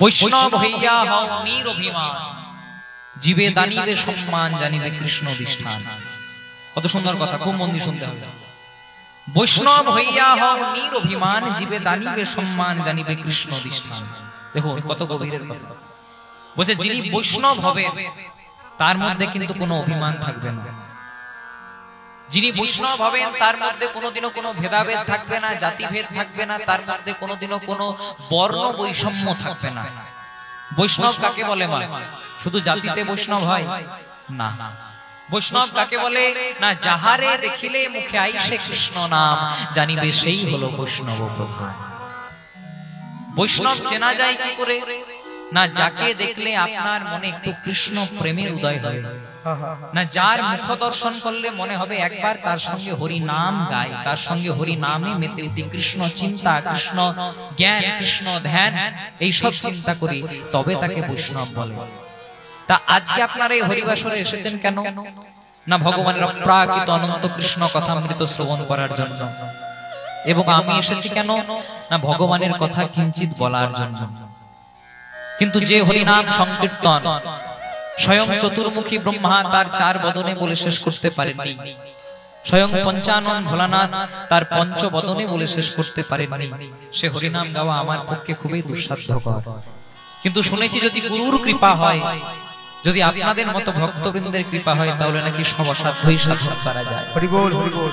বৈষ্ণব হইয়া হও নিরভিমান, জীবে দানিবে সম্মান, জানিবে কৃষ্ণ অধিষ্ঠান। কত সুন্দর কথা, খুব মন দিয়ে শুনতে হবে। বৈষ্ণব হইয়া হও নিরভিমান, জীবে দানিবে সম্মান, জানিবে কৃষ্ণ অধিষ্ঠান। দেখুন কত গভীরের কথা। বলছে যিনি বৈষ্ণব হবে তার মধ্যে কিন্তু কোনো অভিমান থাকবে না। যিনি বৈষ্ণব হবেন তার মধ্যে কোনোদিনও কোনো ভেদাভেদ থাকবে না, জাতিভেদ থাকবে না, তার মধ্যে কোনোদিনও কোনো বর্ণ বৈষম্য থাকবে না। বৈষ্ণব কাকে বলে? মা শুধু জাতিতে বৈষ্ণব হয় না। বৈষ্ণব কাকে বলে না? যাহারে দেখিলে মুখে আইসে কৃষ্ণ নাম, জানিবে সেই হলো বৈষ্ণব প্রধান। বৈষ্ণব চেনা যায় কি করে? না যাকে দেখলে আপনার মনে একটু কৃষ্ণ প্রেমের উদয় হয়, না যার মুখ দর্শন করলে মনে হবে একবার তার সঙ্গে হরি নাম গায়, তার সঙ্গে হরি নামে মেতে উঠি, কৃষ্ণ চিন্তা, কৃষ্ণ জ্ঞান, কৃষ্ণ ধ্যান, এইসব চিন্তা করি, তবে তাকে বৈষ্ণব বলে। তা আজকে আপনারা এই হরিবাসরে এসেছেন কেন? না ভগবানের অপ্রাকৃত অনন্ত কৃষ্ণ কথামৃত শ্রবণ করার জন্য। এবং আমি এসেছি কেন? না ভগবানের কথা কিঞ্চিত বলার জন্য। কিন্তু যে হরিনাম সংকীর্তন স্বয়ং চতুর্মুখী ব্রহ্মা তার 4 বদনে বলে শেষ করতে পারেননি, স্বয়ং পঞ্চানন ভোলানাথ তার 5 বদনে বলে শেষ করতে পারেননি, সে হরিনাম গাওয়া আমার পক্ষে খুবই দুঃসাধ্যকর। কিন্তু শুনেছি যদি গুরুর কৃপা হয়, যদি আপনাদের মতো ভক্তবৃন্দের কৃপা হয়, তাহলে নাকি সব অসাধ্যই সাধন করা যায়। হরি বল, হরি বল।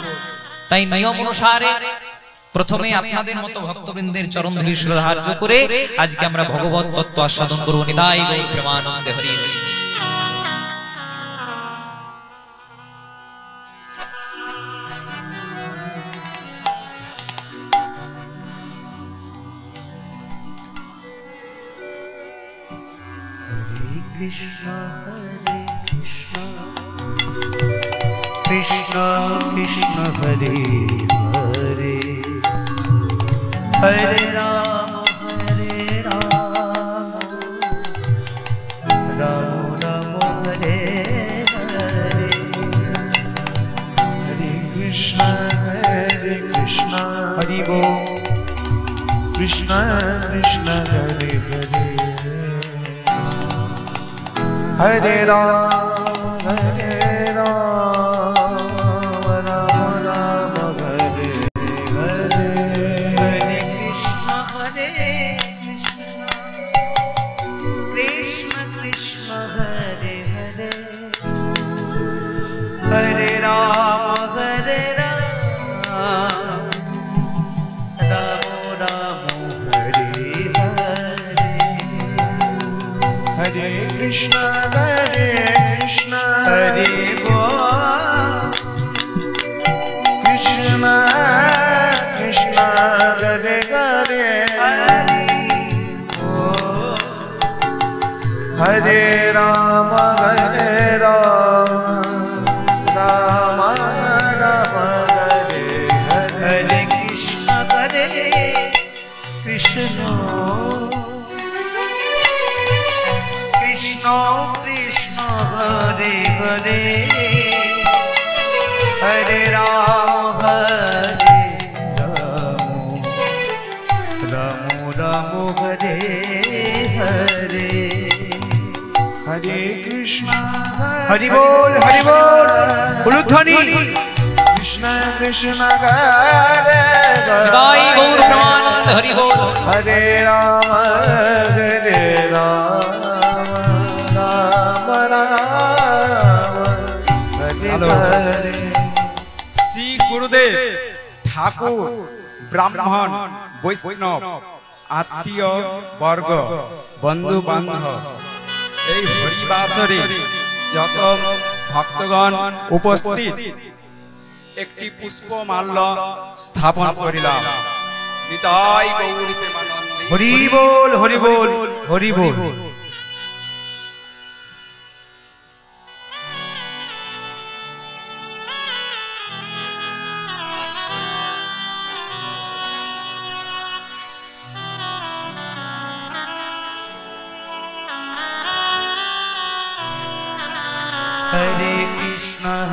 তাই নিয়ম অনুসারে প্রথমে আপনাদের মতো ভক্তবৃন্দের চরণ ধরি শ্রদ্ধার্য করে আজকে আমরা ভগবত তত্ত্ব আস্বাদন করব। নিতাই গৌর প্রেমানন্দে হরি হরি। কৃষ্ণ হরে কৃষ্ণ, কৃষ্ণ কৃষ্ণ হরে হরে, হরে রাম রাম রাম হরে হরে, হরে কৃষ্ণ হরি বল, কৃষ্ণ কৃষ্ণ হরে হরে, হরে রাম রাম রাম হরে হরে, হরে কৃষ্ণ কৃষ্ণ কৃষ্ণ হরে হরে, হরে রাম রাম রাম হরে হরে, হরে কৃষ্ণ হরে বল, কৃষ্ণ কৃষ্ণ হরে হরে, হরে রাম রাম রাম হরে হরে, হরে কৃষ্ণ কৃষ্ণ কৃষ্ণ কৃষ্ণ হরে হরে, হরে রাম রাম রাম হরে হরে, হরে কৃষ্ণ হরি বল, হরি বল, উলুধ্বনি কৃষ্ণ কৃষ্ণ হরে নিতাই গৌর প্রেমানন্দে হরি বল। হরে রাম শ্রী গুরুদেব ঠাকুর ব্রাহ্মণ বৈষ্ণব আত্মীয় বর্গ বন্ধু বান্ধব এই হরিবাসরে যত ভক্তগণ উপস্থিত একটি পুষ্পমাল্য স্থাপন করিলাম। নিতাই গৌর প্রেমানন্দে হরি বল, হরি বল, হরি বল।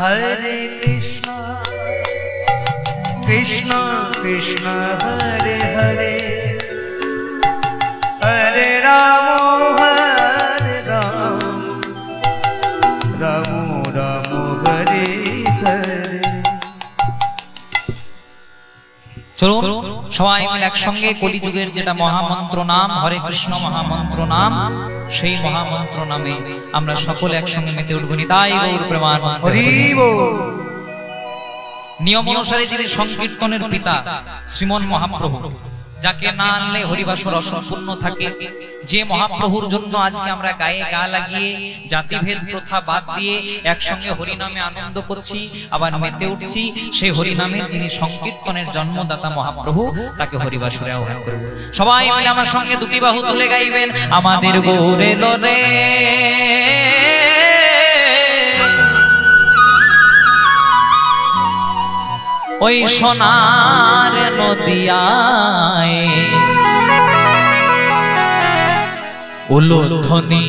হরে কৃষ্ণ কৃষ্ণ কৃষ্ণ হরে হরে, হরে রাম চলুন সবাই মিলে একসঙ্গে কলিযুগের যেটা মহামন্ত্র নাম হরে কৃষ্ণ মহামন্ত্র নাম, সেই মহামন্ত্র নামে আমরা সকলে একসঙ্গে মেতে উঠবো। নিতাই গৌর প্রেমানন্দে হরি বল। নিয়ম অনুসারে যিনি সংকীর্তনের পিতা শ্রীমন মহাপ্রভু, যাকে না আনলে হরিবাসর অসম্পূর্ণ থাকে, যে মহাপ্রভুর জন্য আজকে আমরা গায়ে গা লাগিয়ে জাতিভেদ প্রথা বাদ দিয়ে একসঙ্গে হরিনামে আনন্দ করছি, আবার মেতে উঠছি, সেই হরিনামের যিনি সংকীর্তনের জন্মদাতা মহাপ্রভু, তাকে হরিবাসরে আহ্বান করব। সবাই মিলে আমার সঙ্গে দুটি বাহু তুলে গাইবেন, আমাদের গৌরে লোরে ওই সোনার নদিয়ায় উলুধ্বনি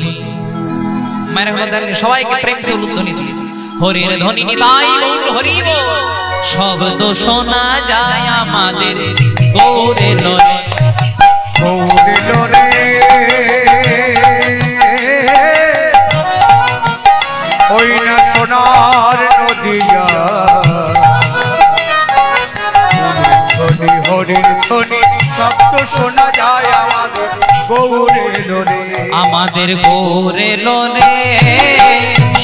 মায়ের হলো দাঁড়িয়ে সবাইকে প্রেম সে উলুধ্বনি দিল, হরির ধ্বনি নিতাই গৌর হরি বল। শব্দ শোনা যায় আমাদের গৌরে লোরে, গৌরে লোরে ওই না সোনার নদিয়া, ধ্বনি হরির ধ্বনি শব্দ শোনা যায় আমাদের গৌরে লোরে, আমাদের গৌরে লোরে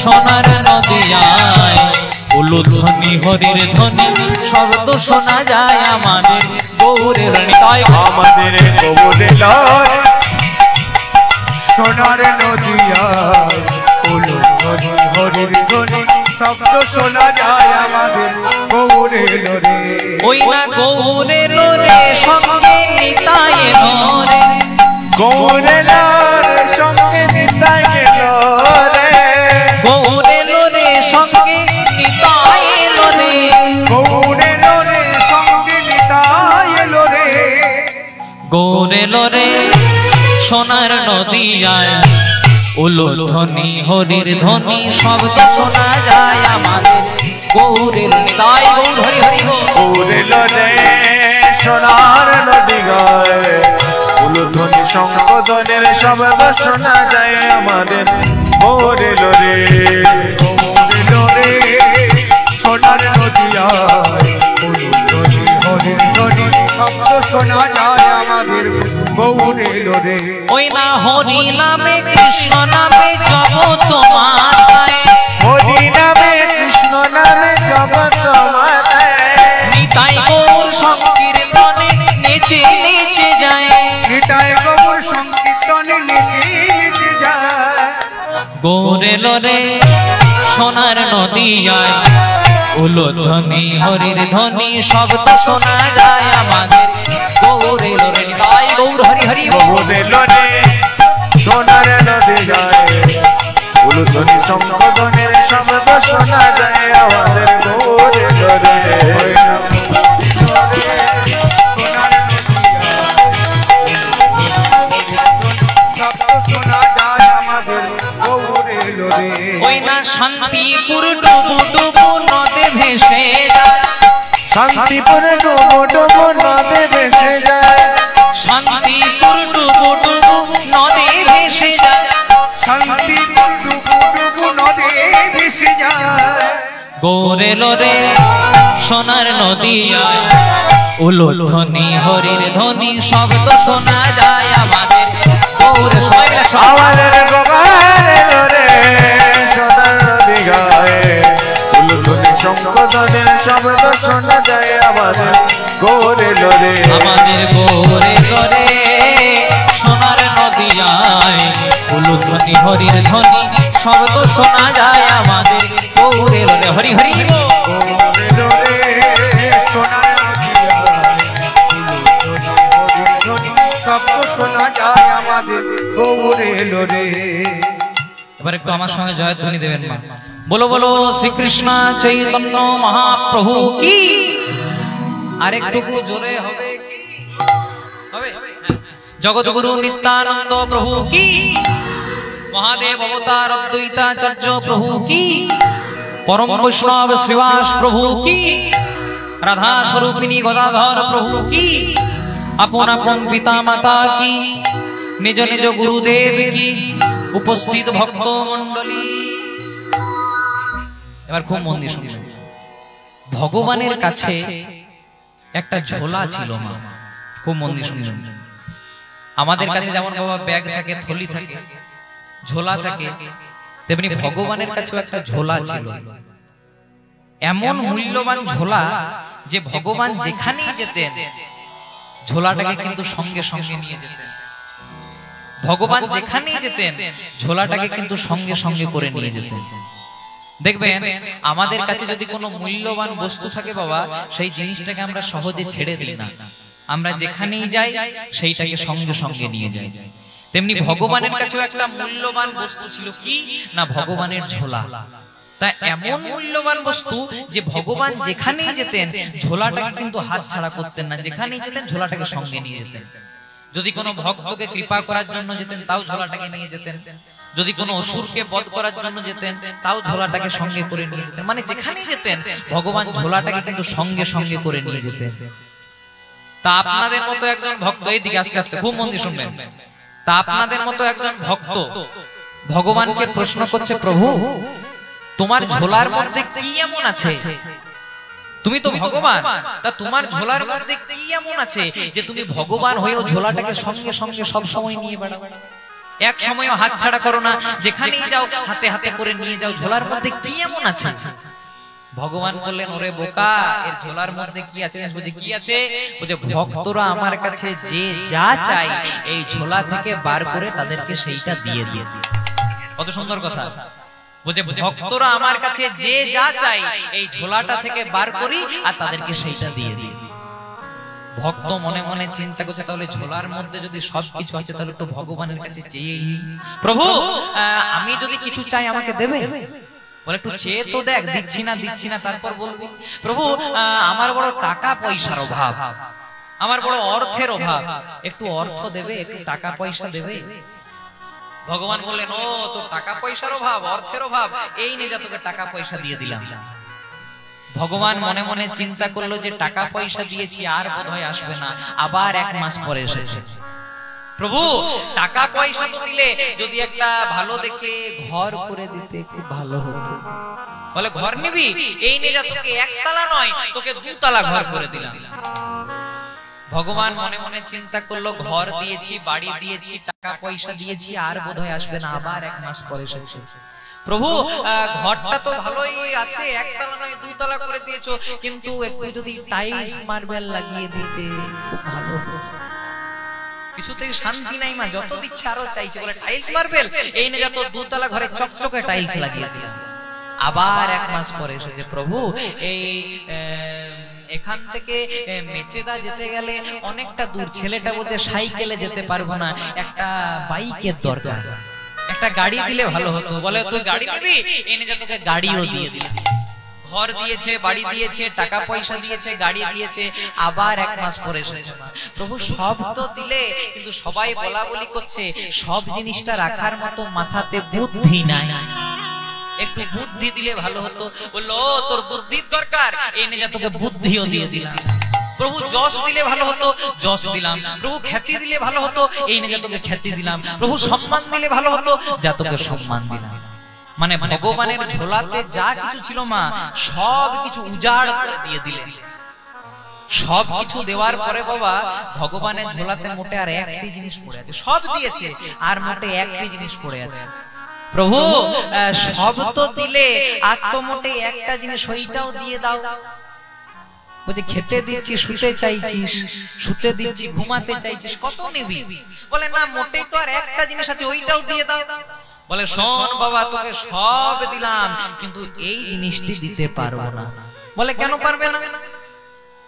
সোনার নদিয়ায় উলুধ্বনি হরির ধ্বনি শব্দ শোনা যায় আমাদের গৌরে লোরে। তাই আমাদের গৌরে লোরে সোনার নদিয়া, ধ্বনি হরির ধ্বনি শব্দ শোনা যায় আমাদের গৌরে লোরে, ওই না গৌরে লোরে সঙ্গে নিতাই লোরে, গৌরে লোরে সঙ্গে নিতাই লোরে, গৌরে লোরে সঙ্গে নিতাই লোরে, গৌরে লোরে সঙ্গে নিতাই লোরে, গৌরে লোরে সোনার নদিয়ায় উলুধ্বনি হরির ধ্বনি শব্দ শোনা যায় আমাদের গৌরে লোরে। তাই গৌর হরি হরি বল। গৌরে লোরে সোনার নদী গায়ে উলুধ্বনি শঙ্খধ্বনির শব্দ শোনা যায় আমাদের গৌরে লোরে, গৌরে লোরে সোনার নদিয়ায় উলুধ্বনি হরির ধ্বনি শব্দ শোনা যায় আমাদের গৌরে লোরে, ওই না হরি নামে কৃষ্ণ নামে জপ তোমার গায়ে, হরি নামে কৃষ্ণ নামে জগৎ মাতায়, নিতাই গৌর সংকীর্তনে নেচে নেচে যায়, নিতাই গৌর সংকীর্তনে নেচে নেচে যায়, গৌরে লোরে সোনার নদিয়ায় উলুধ্বনি হরির ধ্বনি শব্দ শোনা যায় আমাদের গৌরে লোরে। তাই গৌর হরি হরি বল। গৌরে লোরে সোনার নদী যায় উলুধ্বনি শঙ্খধ্বনির শব্দ শোনা যায় আমাদের গৌরে লোরে, শব্দ শোনা যায় আমাদের গৌরে লোরে, ওই না শান্তিপুর ডুবু ডুবু নদে ভেসে যায়, শান্তিপুর ডুবো ডুবো নদে ভেসে যায়, শান্তিপুর ডুবু ডুবু নদে ভেসে যায়, শান্তিপুর ডুবো ডুবো নদে ভেসে যায়, গৌরে লোরে সোনার নদিয়ায় উলুধ্বনি হরির ধ্বনি শব্দ শোনা যায় আমাদের গৌরে। সবাই মিলে আমাদের গোপালে লোরে সোনার নদী গায়ে উলুধ্বনি শঙ্খধ্বনির শব্দ শোনা যায় আমাদের গৌরে লোরে, আমাদের গৌরে লোরে সোনার নদিয়ায় উলুধ্বনি হরির ধ্বনি শব্দ শোনা যায় আমাদের গৌরে লোরে। হরি হরি বল। গৌরে লোরে সোনার নদী গায়ে উলুধ্বনি হরির ধ্বনি শব্দ শোনা যায় আমাদের গৌরে লোরে। এবার একটু আমার সঙ্গে জয়ধ্বনি দেবেন মা। বলো বলো শ্রীকৃষ্ণ চৈতন্য মহাপ্রভু কি। আরেকটুকু জোরে হবে কি? হবে? জগৎগুরু নিত্যানন্দ প্রভু কি। মহাদেব অবতার অদ্বৈতাচার্য প্রভু কি। পরম বৈষ্ণব শ্রীবাস প্রভু কি। রাধা স্বরূপিণী গদাধর প্রভু কি। আপন আপন পিতা মাতা কি। নিজ নিজ গুরুদেব কি। উপস্থিত ভক্ত মন্ডলী। এবার খুব মন দিয়ে শুনবেন। ভগবানের কাছে একটা ঝোলা ছিল মা, খুব মন দিয়ে শুনুন। আমাদের কাছে যেমন বাবা ব্যাগ থাকে, থলি থাকে, ঝোলা থাকে, তেমনি ভগবানের কাছেও একটা ঝোলা ছিল। এমন মূল্যবান ঝোলা যে ভগবান যেখানেই যেতেন ঝোলাটাকে কিন্তু সঙ্গে সঙ্গে নিয়ে যেতেন। ভগবান যেখানেই যেতেন ঝোলাটাকে কিন্তু সঙ্গে সঙ্গে করে নিয়ে যেতেন। দেখবেন আমাদের কাছে যদি কোনো মূল্যবান বস্তু থাকে বাবা, সেই জিনিসটাকে আমরা সহজে ছেড়ে দিই না, আমরা যেখানেই যাই সেইটাকে সঙ্গে সঙ্গে নিয়ে যাই। তেমনি ভগবানের কাছেও একটা মূল্যবান বস্তু ছিল, কি না ভগবানের ঝোলা। তা এমন মূল্যবান বস্তু যে ভগবান যেখানেই যেতেন ঝোলাটাকে কিন্তু হাত ছাড়া করতেন না, যেখানেই যেতেন ঝোলাটাকে সঙ্গে নিয়ে যেতেন। যদি কোনো ভক্তকে কৃপা করার জন্য যেতেন তাও ঝোলাটাকে নিয়ে যেতেন, যদি কোনো অসুরকে বধ করার জন্য যেতেন তাও ঝোলাটাকে সঙ্গে করে নিয়ে যেতেন। মানে যেখানেই যেতেন ভগবান ঝোলাটাকে কিন্তু সঙ্গে সঙ্গে করে নিয়ে যেতেন। তা আপনাদের মতো একজন ভক্ত, এইদিকে আস্তে আস্তে খুব মন দিয়ে শুনবেন, তা আপনাদের মতো একজন ভক্ত ভগবানকে প্রশ্ন করছে, প্রভু তোমার ঝোলার মধ্যে কি এমন আছে? তুমি তো ভগবান, তা তোমার ঝোলার মধ্যে কি এমন আছে যে তুমি ভগবান হয়েও ঝোলাটাকে সঙ্গে সঙ্গে সব সময় নিয়ে বেড়াও, এক সময়ও হাত ছাড়া করো না, যেখানেই যাও হাতে হাতে করে নিয়ে যাও, ঝোলার মধ্যে কি এমন আছে? ভগবান বললেন, ওরে বোকা, এর ঝোলার মধ্যে কি আছে? বুঝে কি আছে? বুঝে ভক্তরা আমার কাছে যে যা চাই এই ঝোলা থেকে বার করে তাদেরকে সেইটা দিয়ে দিয়ে। কত সুন্দর কথা। বুঝে ভক্তরা আমার কাছে যে যা চাই এই ঝোলাটা থেকে বার করি আর তাদেরকে সেইটা দিয়ে দিই। ভক্ত মনে মনে চিন্তা করছে, তাহলে ঝোলার মধ্যে যদি সবকিছু আছে তাহলে তো ভগবানের কাছে চেয়েই, প্রভু আমি যদি কিছু চাই আমাকে দেবে? বলে একটু চেয়ে তো দেখ, দিচ্ছি না তারপর বলবি। প্রভু আমার বড় টাকা পয়সার অভাব, আমার বড় অর্থের অভাব, একটু অর্থ দেবে, একটু টাকা পয়সা দেবে। ভগবান বললেন, ও তোর টাকা পয়সার অভাব, অর্থের অভাব, এই নিয়ে যা তোকে টাকা পয়সা দিয়ে দিলাম। ভগবান মনে মনে চিন্তা করলো যে টাকা পয়সা দিয়েছি আর বোধহয় আসবে না, আবার 1 মাস পরে এসেছে। প্রভু টাকা পয়সা তো দিলে, যদি একটা ভালো দেখে ঘর করে দিতে খুব ভালো হতো। বলে ঘর নিবি? এই নিয়ে যা তোকে 1 তালা নয় তোকে 2 তালা ঘর করে দিলাম। ভগবান মনে মনে চিন্তা করলো, ঘর দিয়েছি, বাড়ি দিয়েছি, টাকা পয়সা দিয়েছি, আর বোধহয় আসবে না, আবার 1 মাস পরে এসেছে। প্রভু ঘরটা তো ভালোই আছে, 1 তালা নয় 2 তালা করে দিয়েছো, কিন্তু একটু যদি টাইলস মার্বেল লাগিয়ে দিতে খুব ভালো হতো। কিছুতেই শান্তি নাই মা, যত দিচ্ছে আরো চাইছে। বলে টাইলস মার্বেল? এই নিয়ে যত 2 তালা ঘরে চকচকে টাইলস লাগিয়ে দিলাম। আবার 1 মাস পরে এসেছে। প্রভু এই এখান থেকে মেচেদা যেতে গেলে অনেকটা দূর, ছেলেটা বলছে সাইকেলে যেতে পারবো না, একটা বাইকের দরকার, একটা গাড়ি দিলে ভালো হতো। বলে তুই গাড়ি নিবি? এনে যা তোকে গাড়িও দিয়ে দিল। ঘর দিয়েছে, বাড়ি দিয়েছে, টাকা পয়সা দিয়েছে, গাড়ি দিয়েছে, আবার 1 মাস পরে এসেছে। প্রভু সব তো দিলে, কিন্তু সবাই বলা বলি করছে সব জিনিসটা রাখার মতো মাথাতে বুদ্ধি নাই, একটু বুদ্ধি দিলে ভালো হতো। বললো তোর বুদ্ধির দরকার, এনে যা তোকে বুদ্ধিও দিয়ে দিলাম। প্রভু যশ দিলে ভালো হতো, যশ দিলাম। প্রভু খ্যাতি দিলে ভালো হতো, এই নিয়ে যা তোকে খ্যাতি দিলাম। প্রভু সম্মান দিলে ভালো হতো, যা তোকে সম্মান দিলাম। মানে ভগবানের ঝোলাতে যা কিছু ছিল মা, সব কিছু উজাড় করে দিয়ে দিলেন। সব কিছু দেওয়ার পরে বাবা ভগবানের ঝোলাতে মোটে আর একটি জিনিস পড়ে আছে। সব দিয়েছে আর মোটে একটি জিনিস পড়ে আছে। প্রভু সব তো দিলে, আর তো মোটে একটা জিনিস, ওইটাও দিয়ে দাও। বলছে খেতে দিচ্ছি, শুতে চাইছিস, শুতে দিচ্ছি, ঘুমাতে চাইছিস, কত নিবি? বলে না মোটেই তো আর একটা জিনিস আছে, ওইটাও দিয়ে দাও। বলে শোন বাবা, তোকে সব দিলাম, কিন্তু এই জিনিসটি দিতে পারবো না। বলে কেন পারবে না?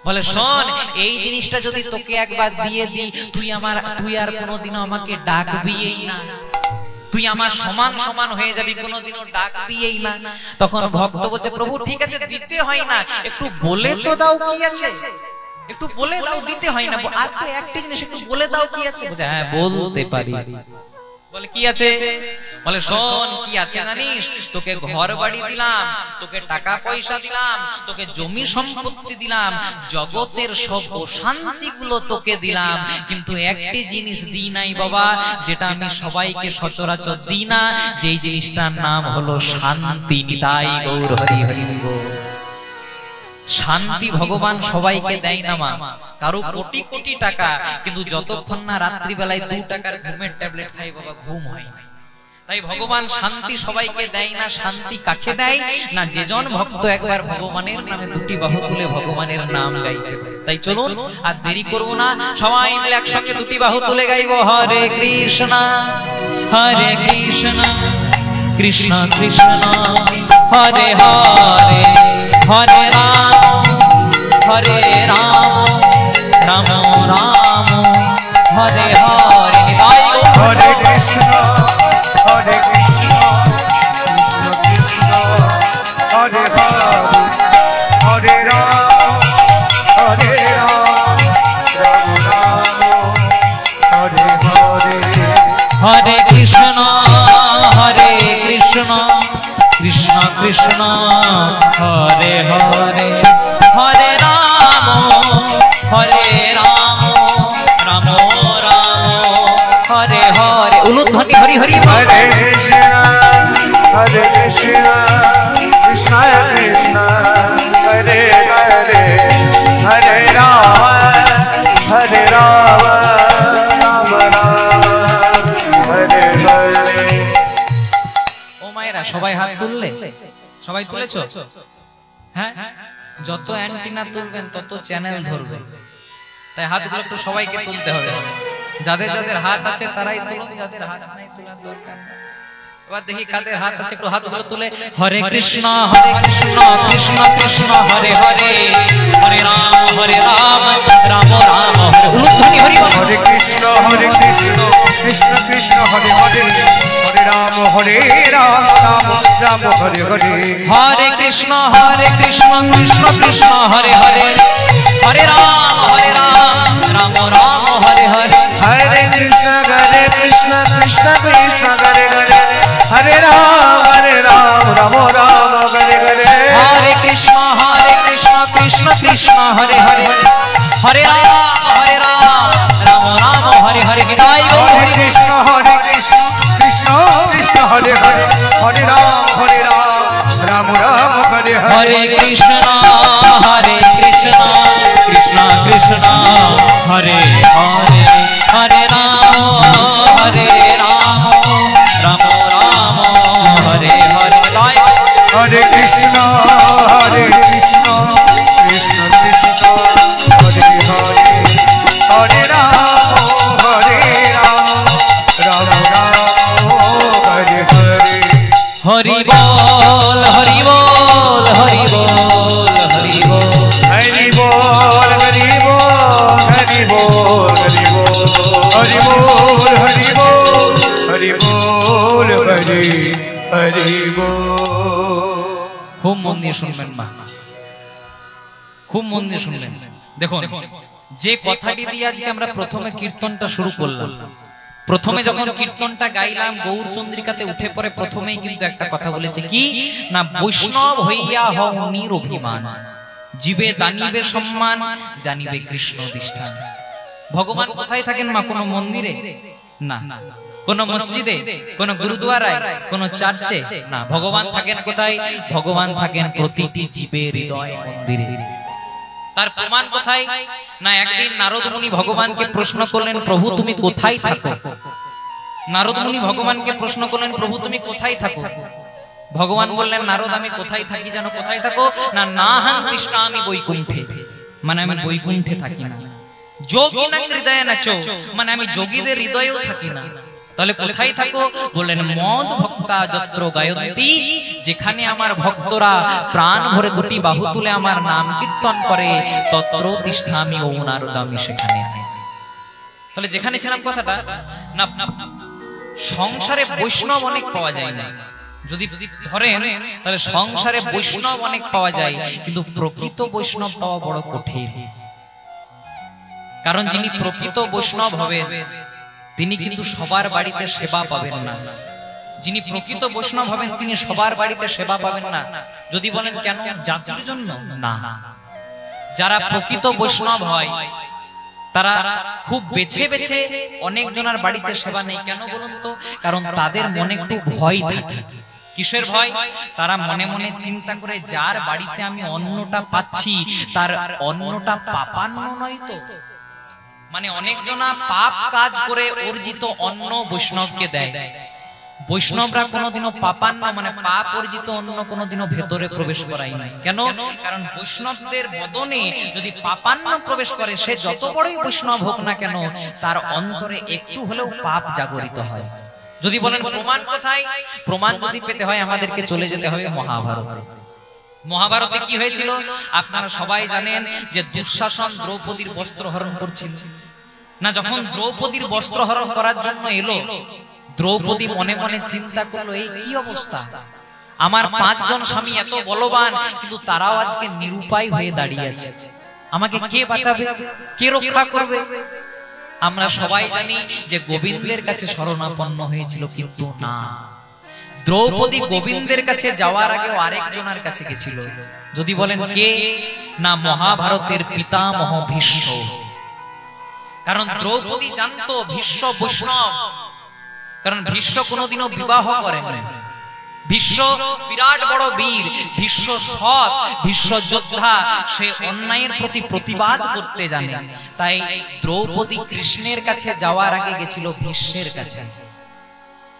বলে শোন, এই জিনিসটা যদি তোকে একবার দিয়ে দিই, তুই আর কোনোদিনও আমাকে ডাকবিই না, তুই আমার সমান সমান হয়ে যাবি, কোনোদিনও ডাকবিই না। তখন ভক্ত বলছে, প্রভু ঠিক আছে দিতে হয় না, একটু বলে তো দাও কি আছে, একটু বলে দাও, দিতে হয় না, আর তো একটা জিনিস একটু বলে দাও কি আছে। বলছে হ্যাঁ বলতে পারি। বলে কি আছে? বলে শোন কি আছে জানিস, তোকে ঘর বাড়ি দিলাম, তোকে টাকা পয়সা দিলাম, তোকে জমি সম্পত্তি দিলাম, জগতের সব অশান্তি গুলো তোকে দিলাম, কিন্তু একটি জিনিস দিই নাই বাবা, যেটা আমি সবাইকে সচরাচর দিই না, যেই জিনিসটার নাম হলো শান্তি। নিতাই গৌর হরি হরি বল। শান্তি ভগবান সবাইকে দেয় না মা, কারো কোটি কোটি টাকা, কিন্তু যতক্ষণ না রাত্রিবেলায় 2 টাকার ঘুমের ট্যাবলেট খাই বাবা ঘুম হয় না। তাই ভগবান শান্তি সবাইকে দেয় না। শান্তি কাকে দেয় না? যেজন ভক্ত একবার ভগবানের নামে 2টি বাহু তুলে ভগবানের নাম গাইতে পারে। তাই চলুন আর দেরি করব না, সবাই মিলে একসঙ্গে 2টি বাহু তুলে গাইব হরে কৃষ্ণ হরে কৃষ্ণ কৃষ্ণ কৃষ্ণ হরে হরে হরে রাম হরে রাম রাম রাম হরে হরে। হরে কৃষ্ণ হরে কৃষ্ণ কৃষ্ণ কৃষ্ণ হরে হরে হরে রাম হরে রাম রাম রাম হরে হরে। হরে কৃষ্ণ হরে কৃষ্ণ কৃষ্ণ কৃষ্ণ হরে হরে হরে রাম হরে রাম রাম রাম হরে হরে। উলুধ্বনি হরি হরি বল। হরে কৃষ্ণ হরে কৃষ্ণ কৃষ্ণ কৃষ্ণ হরে হরে হরে রাম হরে রাম রাম রাম হরে হরে। ও মায়েরা সবাই হাত তুললে? সবাই তুলেছো? হ্যাঁ, যত অ্যান্টিনা তুলবেন তত চ্যানেল ধরবে, তাই হাতগুলো একটু সবাইকে তুলতে হবে। যাদের যাদের হাত আছে তারাই তুলুন, যাদের হাত নাই তোলার দরকার নেই। এবার দেখি কাদের হাত আছে, একটু হাতগুলো তুলে হরে কৃষ্ণ কৃষ্ণ কৃষ্ণ হরে হরে হরে রাম রাম রাম হরে। উলুধ্বনি হরি বল। হরে কৃষ্ণ কৃষ্ণ কৃষ্ণ হরে হরে হরে রাম রাম রাম হরে হরে। হরে কৃষ্ণ কৃষ্ণ কৃষ্ণ হরে হরে হরে রাম রাম রাম হরে হরে। হরে কৃষ্ণ কৃষ্ণ কৃষ্ণ হরে হরে হরে রাম রাম রাম হরে হরে। হরে কৃষ্ণ কৃষ্ণ কৃষ্ণ হরে হরে হরে রাম রাম রাম হরে হরে। নিতাই গৌর হরে হরি। কৃষ্ণ কৃষ্ণ কৃষ্ণ হরে হরে হরে রাম রাম রাম হরে হরে। হরে কৃষ্ণ কৃষ্ণ কৃষ্ণ হরে হরে হরে রাম রাম রাম হরে হরে। নিতাই হরে কৃষ্ণ কৃষ্ণ কৃষ্ণ হরে হরে হরে রাম রাম রাম হরে হরে। হরি বল হরি বল হরি বল হরি বল। হরি বল হরি বল হরি বল হরি বল হরি বল হরি বল হরি হরি বল। খুব মন দিয়ে শুনবেন মা, খুব মন দিয়ে শুনবেন। দেখুন যে কথাটি দিয়ে আজকে আমরা প্রথমে কীর্তনটা শুরু করলাম, প্রথমে যখন কীর্তনটা গাইলাম গৌর চন্দ্রিকাতে উঠে পড়ে প্রথমেই কিন্তু একটা কথা বলেছে কি না, বৈষ্ণব হইয়া হও নিরভিমান, জীবে দানিবে সম্মান, জানিবে কৃষ্ণ অধিষ্ঠান। ভগবান কোথায় থাকেন মা? কোন মন্দিরে না, কোন মসজিদে, কোন গুরুদুয়ারায়, কোন চার্চে না। ভগবান থাকেন কোথায়? ভগবান থাকেন প্রতিটি জীবের হৃদয় মন্দিরে। তার প্রমাণ কোথায় না, একদিন নারদ মুনি ভগবানকে প্রশ্ন করলেন, প্রভু তুমি কোথায় থাকো? নারদ মুনি ভগবানকে প্রশ্ন করলেন, প্রভু তুমি কোথায় থাকো? ভগবান বললেন, নারদ আমি কোথায় থাকি জানো? কোথায় থাকো না, নাহং তিষ্ঠামি বৈকুণ্ঠে, মানে আমি বৈকুণ্ঠে থাকি না। যোগিনাং হৃদয়ে নাচো, মানে আমি যোগীদের হৃদয়েও থাকি না। তাহলে কোথায় থাকো? বললেন মদ ভক্তা যত্র গায়ন্তী, যেখানে আমার ভক্তরা প্রাণ ভরে 2টি বাহু তুলে আমার নাম কীর্তন করে, তত্র তিষ্ঠামি ও নারদ, আমি সেখানে। তাহলে যেখানে ছিলাম কথাটা না, সংসারে বৈষ্ণব অনেক পাওয়া যায় না। যদি ধরেন তাহলে সংসারে বৈষ্ণব অনেক পাওয়া যায়, কিন্তু প্রকৃত বৈষ্ণব পাওয়া বড় কঠিন। কারণ যিনি প্রকৃত বৈষ্ণব হবেন তিনি কিন্তু সবার বাড়িতে সেবা পাবেন না। যিনি প্রকৃত বৈষ্ণব হবেন তিনি সবার বাড়িতে সেবা পাবেন না। যদি বলেন কেন? জাতির জন্য না। যারা প্রকৃত বৈষ্ণব হয় তারা খুব বেছে বেছে অনেক জনের বাড়িতে সেবা নেই। কেন বলুন তো? কারণ তাদের মনে একটু ভয় থাকে। কিসের ভয়? তারা মনে মনে চিন্তা করে, যার বাড়িতে আমি অন্নটা পাচ্ছি তার অন্নটা পাপান্ন নয় তো? মানে অনেকজনা পাপ কাজ করে অর্জিত অন্ন বৈষ্ণবকে দেয়। বৈষ্ণবরা কোনোদিনও পাপান্ন মানে পাপ অর্জিত অন্ন কোনোদিনও ভেতরে প্রবেশ করাই নাই। কেন? কারণ বৈষ্ণবদের বদনে যদি পাপান্ন প্রবেশ করে, সে যত বড়ই বৈষ্ণব হোক না কেন, তার অন্তরে একটু হলেও পাপ জাগরিত হয়। যদি বলেন প্রমাণ কোথায়? প্রমাণ যদি পেতে হয় আমাদেরকে চলে যেতে হবে মহাভারতে। মহাভারতে কি হয়েছিল আপনারা সবাই জানেন, যে দুঃশাসন দ্রৌপদীর বস্ত্র হরণ করছিল না। যখন দ্রৌপদীর বস্ত্র হরণ করার জন্য এলো, দ্রৌপদী মনে মনে চিন্তা করলো, এই কি অবস্থা, আমার 5 জন স্বামী এত বলবান, কিন্তু তারাও আজকে নিরুপায় হয়ে দাঁড়িয়ে আছে, আমাকে কে বাঁচাবে, কে রক্ষা করবে? আমরা সবাই জানি যে গোবিন্দের কাছে শরণাপন্ন হয়েছিল, কিন্তু না, দ্রৌপদী গোবিন্দের কাছে যাওয়ার আগেও আরেকজনের কাছে গেছিল। যদি বলেন কে? না, মহাভারতের পিতামহ ভীষ্ম। কারণ দ্রৌপদী জানতো ভীষ্ম বৈষ্ণব, কারণ ভীষ্ম কোনোদিনও বিবাহ করেন। ভীষ্ম বিরাট বড় বীর, ভীষ্ম সৎ, ভীষ্ম যোদ্ধা, সে অন্যায়ের প্রতি প্রতিবাদ করতে জানে। তাই দ্রৌপদী কৃষ্ণের কাছে যাওয়ার আগে গেছিল ভীষ্মের কাছে।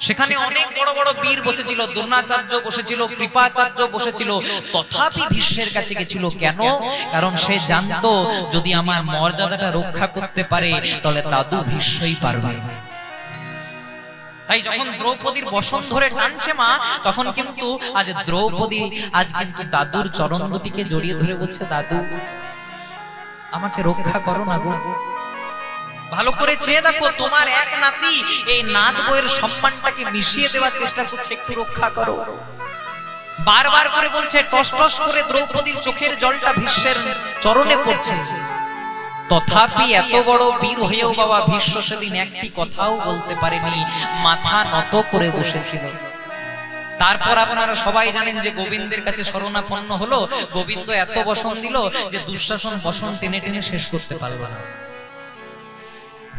সেখানে অনেক বড় বড় বীর বসেছিল, দ্রোণাচার্য বসেছিল, কৃপাচার্য বসেছিল, তথাপি ভীষ্মের কাছে গেছিল। কেন? কারণ সে জানতো যদি আমার মর্যাদাটা রক্ষা করতে পারে তাহলে দাদু ভীষ্মই পারবে। তাই যখন দ্রৌপদীর বসন ধরে টানছে মা, তখন কিন্তু আজ দ্রৌপদী কিন্তু দাদুর চরণ দুটিকে জড়িয়ে ধরে বলছে, দাদু আমাকে রক্ষা করো না গো। ভালো করে চেয়ে দেখো, তোমার এক নাতি এই নাত বইয়ের সম্মানটাকে মিশিয়ে দেওয়ার চেষ্টা করছে, একটু রক্ষা করো। বারবার করে বলছে, টস টস করে দ্রৌপদীর চোখের জলটা ভীষ্মের চরণে পড়ছে। তথাপি এত বড় বীর হয়েও বাবা ভীষ্ম সেদিন একটি কথাও বলতে পারেনি, মাথা নত করে বসেছিল। তারপর আপনারা সবাই জানেন যে গোবিন্দের কাছে শরণাপন্ন হলো। গোবিন্দ এত বসন দিল যে দুঃশাসন বসন টেনে টেনে শেষ করতে পারল না।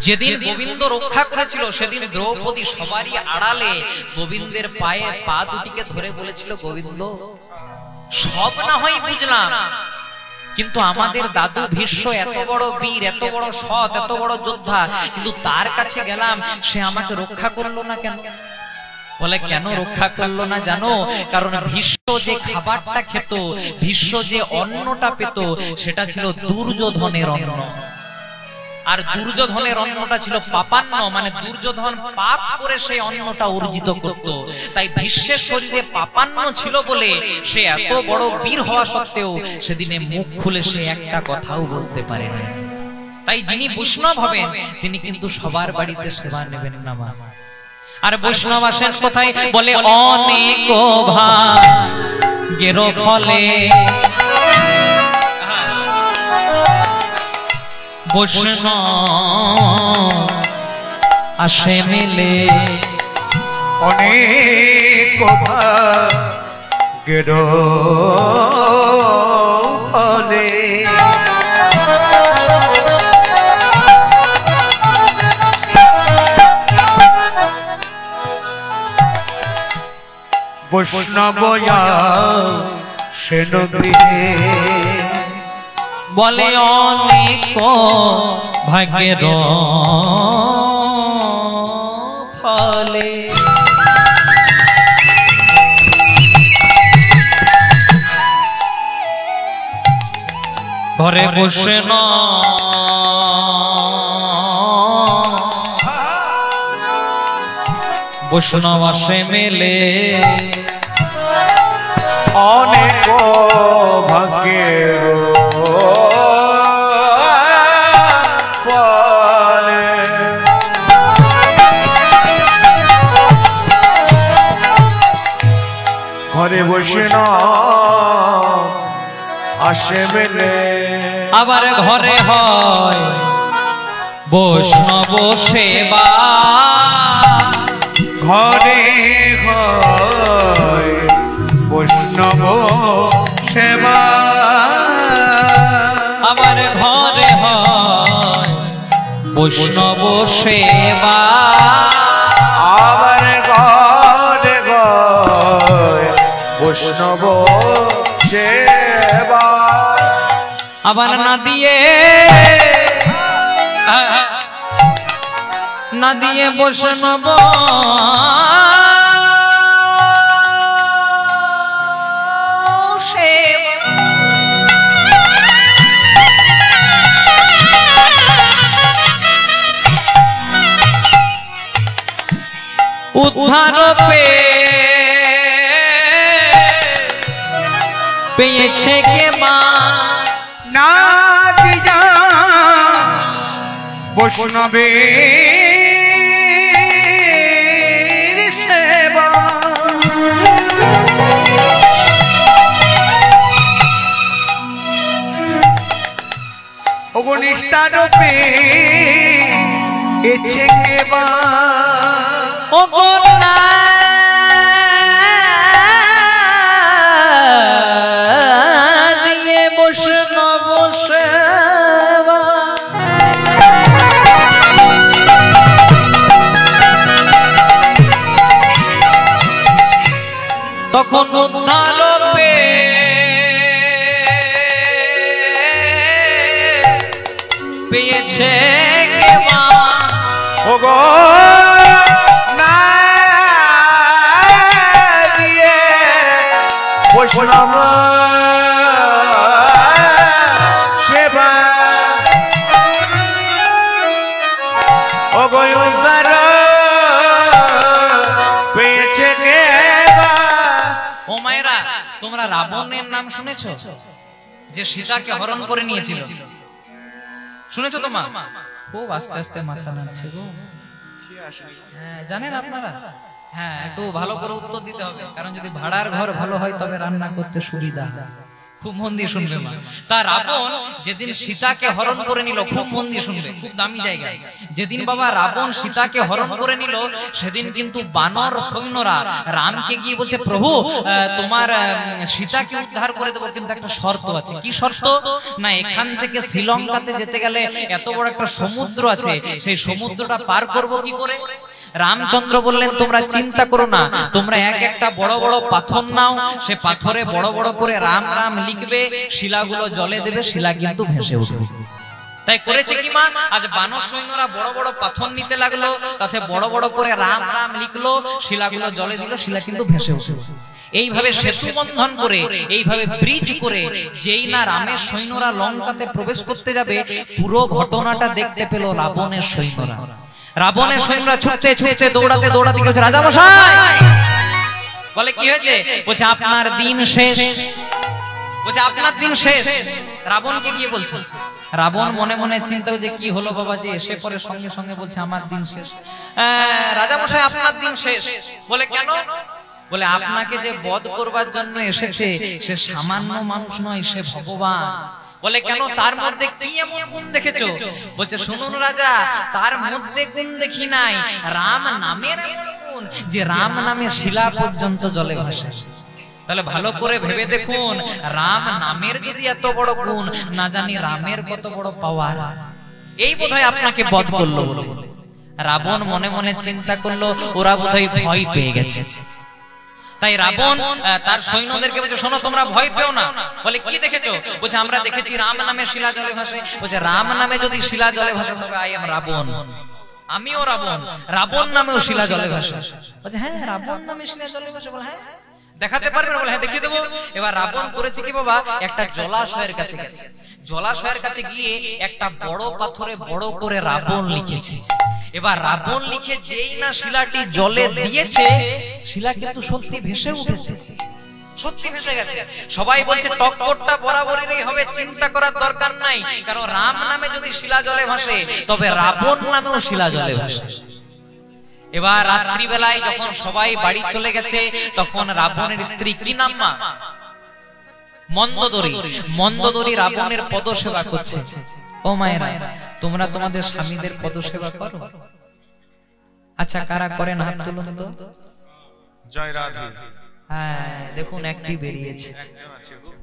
যেদিন গোবিন্দ রক্ষা করেছিল সেদিন দ্রৌপদী সবারই আড়ালে গোবিন্দের পায়ে পা দুটিকে ধরে বলেছিল, গোবিন্দ সব না হয় বুঝলাম, কিন্তু আমাদের দাদু ভীষ্ম এত বড় বীর, এত বড় সৎ, এত বড় যোদ্ধা, কিন্তু তার কাছে গেলাম, সে আমাকে রক্ষা করলো না কেন? বলে, কেন রক্ষা করলো না জানো? কারণ ভীষ্ম যে খাবারটা খেত, ভীষ্ম যে অন্নটা পেত, সেটা ছিল দুর্যোধনের অন্ন। আর দুর্যোধনের অন্নটা ছিল পাপান্ন, মানে দুর্যোধন পাপ করে সেই অন্নটা অর্জিত করত। তাই ভীষ্মের শরীরে পাপান্ন ছিল বলে সে এত বড় বীর হওয়া সত্ত্বেও সেদিনে মুখ খুলে সে একটা কথাও বলতে পারেনি। তাই যিনি বৈষ্ণব হবেন তিনি কিন্তু সবার বাড়িতে সেবা নেবেন না মা। আর বৈষ্ণব আসেন কোথায়? বলে, অনেক ভাগের ফলে বৈষ্ণব আসে মেলে, অনেক ভাগের ফলে বৈষ্ণব সেন গৃহে। বলে, অনেক ভাগ্যের ফলে ঘরে বসে না বৈষ্ণব আসে মেলে, অনেক ভাগ্যের ফলে ঘরে বসে না আসে মেলে। আবার ঘরে হয় বৈষ্ণব সেবা, ঘরে হয় বৈষ্ণব সেবা। আবার ঘরে হয় বৈষ্ণব সেবা, আবার ঘরে হয় বৈষ্ণব সেবা আবার না দিয়ে বৈষ্ণব উদ্ধার পেয়েছে কে মা না দিয়া বৈষ্ণবের সেবা অগনিষ্ঠারূপে এছে কে মা ও গোনা দিয়ে বৈষ্ণব সেবা তখন উদ্ধার পেয়েছে কে মা ওগো না দিয়ে বৈষ্ণব সেবা ওগো উদ্ধার পেয়েছে কে মা ও মায়েরা তোমরা রাবণের নাম শুনেছো যে সীতাকে হরণ করে নিয়েছিল শুনেছো তো মা খুব আস্তে আস্তে মাথা নাড়ছে গো হ্যাঁ জানেন আপনারা হ্যাঁ একটু ভালো করে উত্তর দিতে হবে কারণ যদি ভাড়ার ঘর ভালো হয় তবে রান্না করতে সুবিধা খুব মন দিয়ে শুনবে মা তা রাবণ যেদিন সীতাকে হরণ করে নিল খুব মন দিয়ে শুনবে খুব দামি জায়গা যেদিন বাবা রাবণ সীতাকে হরণ করে নিল সেদিন কিন্তু বানর সৈন্যরা রামকে গিয়ে বলছে প্রভু তোমার সীতাকে উদ্ধার করে দেবো কিন্তু একটা শর্ত আছে কি শর্ত না এখান থেকে শ্রীলঙ্কাতে যেতে গেলে এত বড় একটা সমুদ্র আছে সেই সমুদ্রটা পার করব কি করে রামচন্দ্র বললেন তোমরা চিন্তা করো না তোমরা এক একটা বড় বড় পাথর নাও সে পাথরে বড় বড় করে রাম রাম লিখবে শিলাগুলো জলে দেবে শিলা কিন্তু ভেসে উঠবে তাই করেছে কি মা আজ বানর সৈন্যরা বড় বড় পাথর নিতে লাগলো তাতে বড় বড় করে রাম রাম লিখলো শিলাগুলো জলে দিল শিলা কিন্তু ভেসে উঠবে এইভাবে সেতু বন্ধন করে এইভাবে ব্রিজ করে যেই না রামের সৈন্যরা লঙ্কাতে প্রবেশ করতে যাবে পুরো ঘটনাটা দেখতে পেল রাবণের সৈন্যরা রাবণের সৈন্যরা ছুটতে ছুটতে দৌড়াতে দৌড়াতে কি হচ্ছে রাজা মশাই বলে কি হয়েছে বলছে আপনার দিন শেষ বলছে আপনার দিন শেষ রাবণকে গিয়ে বলছে রাবণ মনে মনে চিন্তা যে কি হলো বাবা যে এসে পরে সঙ্গে সঙ্গে বলছে আমার দিন শেষ রাজা মশাই আপনার দিন শেষ বলে কেন বলে আপনাকে যে বধ করবার জন্য এসেছে সে সামান্য মানুষ নয় সে ভগবান বলে কেন তার মধ্যে কি এমন গুণ দেখেছো বলছে শুনুন রাজা তার মধ্যে গুণ দেখি নাই রাম নামের এমন গুণ যে রাম নামে শিলা পর্যন্ত জলে ভাসে তাহলে ভালো করে ভেবে দেখুন রাম নামের যদি এত বড় গুণ না জানি রামের কত বড় পাওয়ার এই বোধহয় আপনাকে বধ করলো বলে রাবণ মনে মনে চিন্তা করলো ওরা বোধহয় ভয় পেয়ে গেছে তাই রাবণ তার সৈন্যদেরকে বলছে শোনো তোমরা ভয় পেও না বলে কি দেখেছো বলছে আমরা দেখেছি রাম নামে শিলা জলে ভাসে বলছে রাম নামে যদি শিলা জলে ভাসে তবে আই এম রাবণ আমিও রাবণ রাবণ নামেও শিলা জলে ভাসে বলছে হ্যাঁ রাবণ নামে শিলা জলে ভাসে বলে হ্যাঁ দেখাতে পারবেন বলে হ্যাঁ দেখিয়ে দেবো এবার রাবণ করেছে কি বাবা একটা জলাশয়ের কাছে গেছে জলাশয়ের কাছে গিয়ে একটা বড় পাথরে বড় করে রাবণ লিখেছে এবার রাবণ লিখে যেই না শিলাটি জলে দিয়েছে শিলা কিন্তু সত্যি ভেসে উঠেছে সত্যি ভেসে গেছে সবাই বলছে টক্করটা বরাবরেরই হবে চিন্তা করার দরকার নাই কারণ রাম নামে যদি শিলা জলে ভাসে তবে রাবণ নামেও শিলা জলে ভাসে এবার রাত্রি বেলায় যখন সবাই বাড়ি চলে গেছে তখন রাবণের স্ত্রী কি নাম মা মন্দোদরী মন্দোদরী রাবণের পদসেবা করছে ও মায়েরা তোমরা তোমাদের স্বামীদের পদসেবা করো আচ্ছা কারা করেন হাত তুলুন তো জয় রাধে হ্যাঁ দেখুন একটি বেরিয়েছে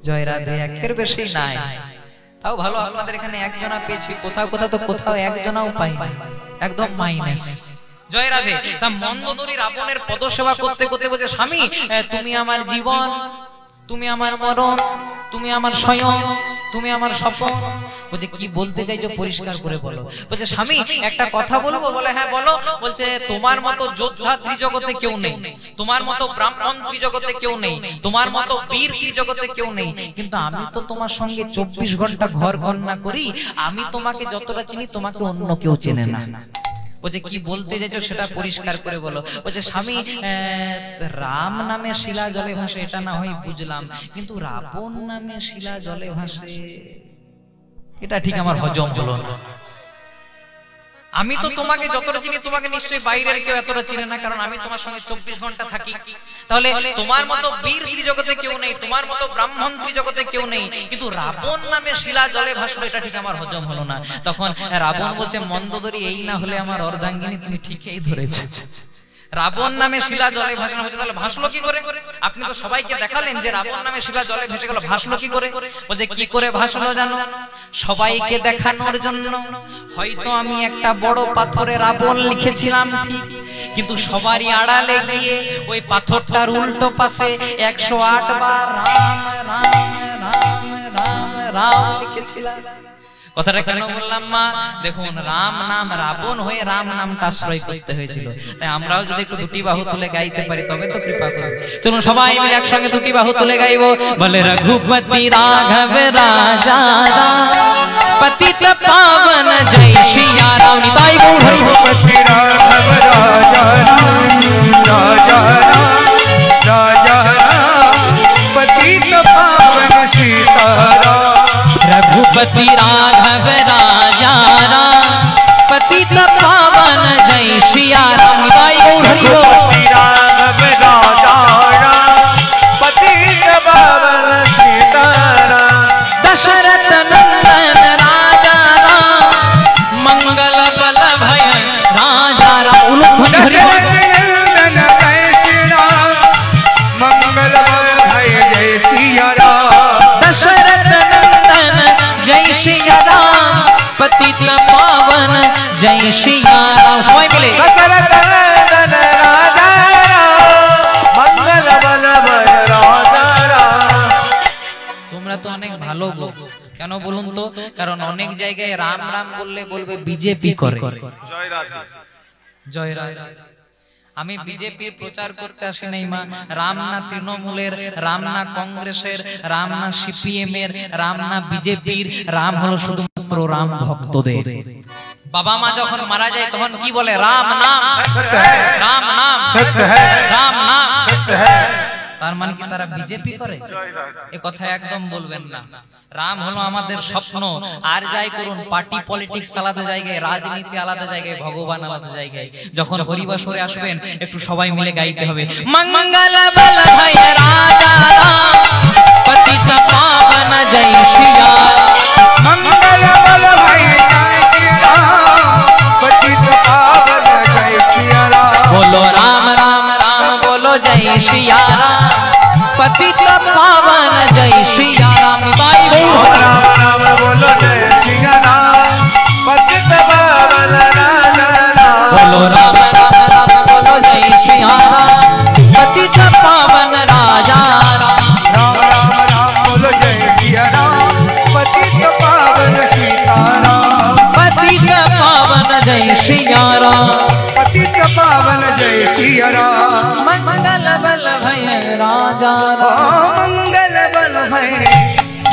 জয় রাধে একের বেশি নাই তাও ভালো আপনাদের এখানে একজনা পেয়েছি কোথাও কোথাও তো কোথাও একজনাও পাই নাই একদম মাইনাস জয় রাধে তা মন্দোদরী রাবণের পদসেবা করতে করতে বলছে স্বামী তুমি আমার জীবন তুমি আমার মরণ, তুমি আমার স্বয়ং, তুমি আমার স্বপন। বলছে কি বলতে চাইছো পরিষ্কার করে বলো। বলছে স্বামী একটা কথা বলবো। বলে হ্যাঁ বলো। বলছে তোমার মতো যোদ্ধা ত্রিজগতে কেউ নেই, তোমার মতো ব্রাহ্মণ ত্রিজগতে কেউ নেই, তোমার মতো বীর ত্রিজগতে কেউ নেই, কিন্তু আমি তো তোমার সঙ্গে 24 ঘন্টা ঘর কন্যা করি, আমি তোমাকে যতটা চিনি তোমাকে অন্য কেউ চেনে না। বলছে কি বলতে চাইছো সেটা পরিষ্কার করে বলো। বলছে স্বামী রাম নামে শিলা জলে ভাসে এটা না হয় বুঝলাম, কিন্তু রাবণ নামে শিলা জলে ভাসে এটা ঠিক আমার হজম হলো না। আমি তো তোমাকে যতটা চিনি তোমাকে নিশ্চয়ই বাইরের কেউ এতটা চিনে না, কারণ আমি তোমার সঙ্গে 24 ঘন্টা থাকি। তাহলে তোমার মতো বীর ত্রিজগতে কেউ নেই, তোমার মতো ব্রাহ্মণ ত্রিজগতে কেউ নেই, কিন্তু রাবণ নামে শিলা জলে ভাসলো এটা ঠিক আমার হজম হলো না। তখন রাবণ বলছে মন্দোদরী এই না হলে আমার অর্ধাঙ্গিনী তুমি ঠিকই ধরেছো। রাবণ নামে শিলা জলে ভাসানো হচ্ছে, তাহলে ভাসলো কি করে? আপনি তো সবাইকে দেখালেন যে রাবণ নামে শিলা জলে ভেসে গেল, ভাসলো কি করে? বলছে কি করে ভাসলো জানো? সবাইকে দেখানোর জন্য হয়তো আমি একটা বড় পাথরে রাবণ লিখেছিলাম ঠিক, কিন্তু সবারই আড়ালে গিয়ে ওই পাথরটার উল্টো পাশে 108 বার রাম রাম রাম রাম রাম লিখেছিলাম। কথাটা কেন বললাম মা? দেখুন রাম নাম রাবণ হয়ে রাম নামটা আশ্রয় করতে হয়েছিল। তাই আমরাও যদি একটু দুটি বাহু তুলে গাইতে পারি তবে তো কৃপা করবে। চলুন সবাই মিলে একসঙ্গে দুটি বাহু তুলে গাইবো। বলে রঘুপতি রাঘব রাজা পতিত পাবন জয় সিয়া রাম। নিতাই গৌর হরি বল। रघुपति राघव राजा राजा राजा पतित पावन सीताराम। रघुपति राघव राजा पतित पावन जय सिया राम। निताई गौर हरि बोल। रघुपति राघव राजा पतित पावन सीताराम। दशरथ नंदन राजा राम मंगल बल भय राजा राम। उलूक ध्वनि हरि बोल। दशरथ नंदन जय श्री राम मंगल भय जय सिया राम। दशरथ नंदन जय सिया राम पतित पावन जय सिया राम। सबाई मिले दशरथ नंदन राजा मंगल बल भय राजा राम। তোমরা তো অনেক ভালো গো, কেন বলুন তো? কারণ অনেক জায়গায় রাম রাম বললে বলবে বিজেপি করে। জয় রাধে। জয় রাম। আমি বিজেপির প্রচার করতে আসি নাই মা। রাম না তৃণমূলের, রাম না কংগ্রেসের, রাম না সিপিএম এর, রাম না বিজেপির, রাম হলো শুধুমাত্র রাম ভক্তদের। বাবা মা যখন মারা যায় তখন কি বলে? রাম নাম, রাম নাম, सत्य है রাম নাম। सत्य है। তার মানে কি তারা বিজেপি করে? এ কথা একদম বলবেন না। রাম হলো আমাদের স্বপ্ন। আর যাই করুন, পার্টি পলিটিক্স আলাদা জায়গায়, রাজনীতি আলাদা জায়গায়, ভগবান আলাদা জায়গায়। যখন হরিবাসরে আসবেন একটু সবাই মিলে গাইতে হবে মঙ্গল বল ভয় রাজা রাম পতিত পাবন জয় সিয়া। मंगल बल भय जय श्री राम पतित पावन जय सिया राम। बोलो राम राम राम बोलो जय सिया राम पतित पावन जय सिया राम। निताई गौर। राम राम बोलो जय सिया राम पतित पावन राजा राम। बोलो राम राम राम बोलो जय सिया राम पतित पावन राजा राम। राम राम राम बोलो जय सिया राम पतित पावन सीताराम। पतित पावन जय सिया राम पतित पावन जय सिया राम। मंगल बल भय राजा राम। मंगल बल भय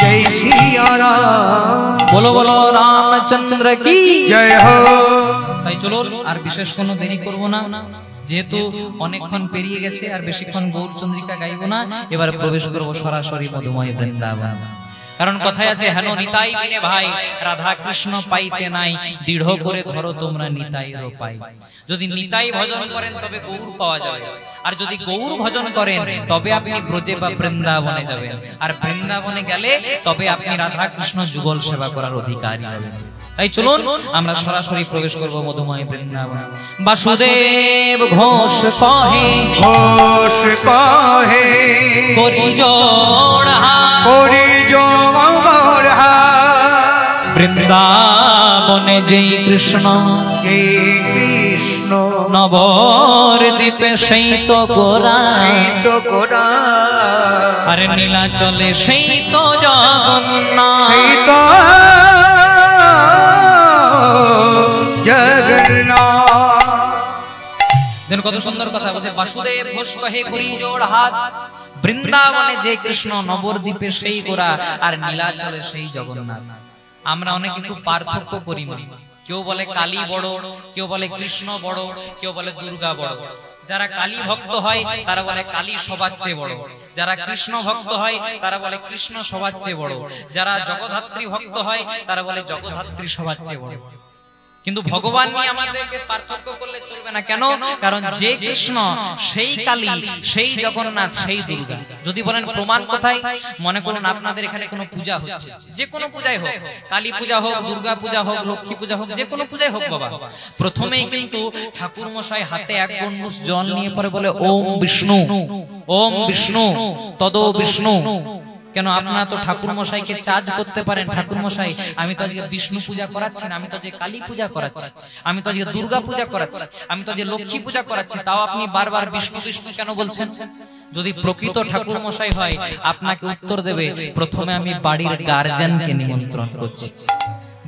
जय सिया राम। बोलो बोलो रामचंद्र की जय हो। তাই চলুন আর বিশেষ কোনো দেরি করব না, যেহেতু অনেকক্ষণ পেরিয়ে গেছে আর বেশিক্ষণ গৌরচন্দ্রিকা গাইব না। এবার প্রবেশ করব সরাসরি মধুময় বৃন্দাবন। কারণ কথায় আছে হেন নিতাই বিনে ভাই রাধা কৃষ্ণ পাইতে নাই, দৃঢ় করে ধরো তোমরা নিতাই রূপাই। যদি নিতাই ভজন করেন তবে গৌর পাওয়া যাবে, আর যদি গৌর ভজন করেন তবে আপনি ব্রজে বা বৃন্দাবনে যাবেন, আর বৃন্দাবনে গেলে তবে আপনি রাধা কৃষ্ণ যুগল সেবা করার অধিকারী হবেন। তাই চলুন আমরা সরাসরি প্রবেশ করব মধুময় বৃন্দাবন। বাসুদেব ঘোষ কহে ঘোষ কহে করি জোড় হাত, করি জোড় হাত। বৃন্দাবনে জয় কৃষ্ণ जय কৃষ্ণ নবদ্বীপে সেই তো গোরা, সেই তো গোরা, আরে নীলাচলে সেই তো জগন্নাথ, সেই তো জগন্নাথ। দেখুন কত সুন্দর কথা বলছে, বাসুদেব ঘোষ কহে করি জোড় হাত, বৃন্দাবনে যে কৃষ্ণ, নবদ্বীপে সেই গোরা, আর নীলাচলে সেই জগন্নাথ। আমরা অনেকে খুব পার্থক্য করি না, কেউ বলে কালী বড়, কেউ বলে কৃষ্ণ বড়, কেউ বলে দুর্গা বড়। যারা কালী ভক্ত হয় তারা বলে কালী সবার চেয়ে বড়, যারা কৃষ্ণ ভক্ত হয় তারা বলে কৃষ্ণ সবার চেয়ে বড়, যারা জগদ্ধাত্রী ভক্ত হয় তারা বলে জগদ্ধাত্রী সবার চেয়ে বড়। কিন্তু ভগবান নিয়ে আমাদেরকে পার্থক্য করলে চলবে না। কেন? কারণ যে কৃষ্ণ সেই কালী, সেই জগন্নাথ, সেই দুর্গা। যদি বলেন প্রমাণ কোথায়, মনে করুন আপনাদের এখানে কোনো পূজা হচ্ছে, যে কোনো পূজাই হোক, কালী পূজা হোক, দুর্গা পূজা হোক, লক্ষ্মী পূজা হোক, যে কোনো পূজাই হোক বাবা, প্রথমেই কিন্তু ঠাকুর মশাই হাতে এক গণ্ডুষ জল নিয়ে পরে বলে ওম বিষ্ণু, ওম বিষ্ণু, তদো বিষ্ণু। কেন? আপনারা তো ঠাকুর মশাইকে চার্জ করতে পারেন, ঠাকুর মশাই আমি তো আজকে বিষ্ণু পূজা করাচ্ছি না, আমি তো আজকে কালী পূজা করাচ্ছি, আমি তো আজকে দুর্গা পূজা করাচ্ছি, আমি তো আজকে লক্ষ্মী পূজা করাচ্ছি, তাও আপনি বারবার বিষ্ণু বিষ্ণু কেন বলছেন? যদি প্রকৃত ঠাকুর মশাই হয় আপনাকে উত্তর দেবে, প্রথমে আমি বাড়ির গার্জিয়ানকে নিমন্ত্রণ করছি।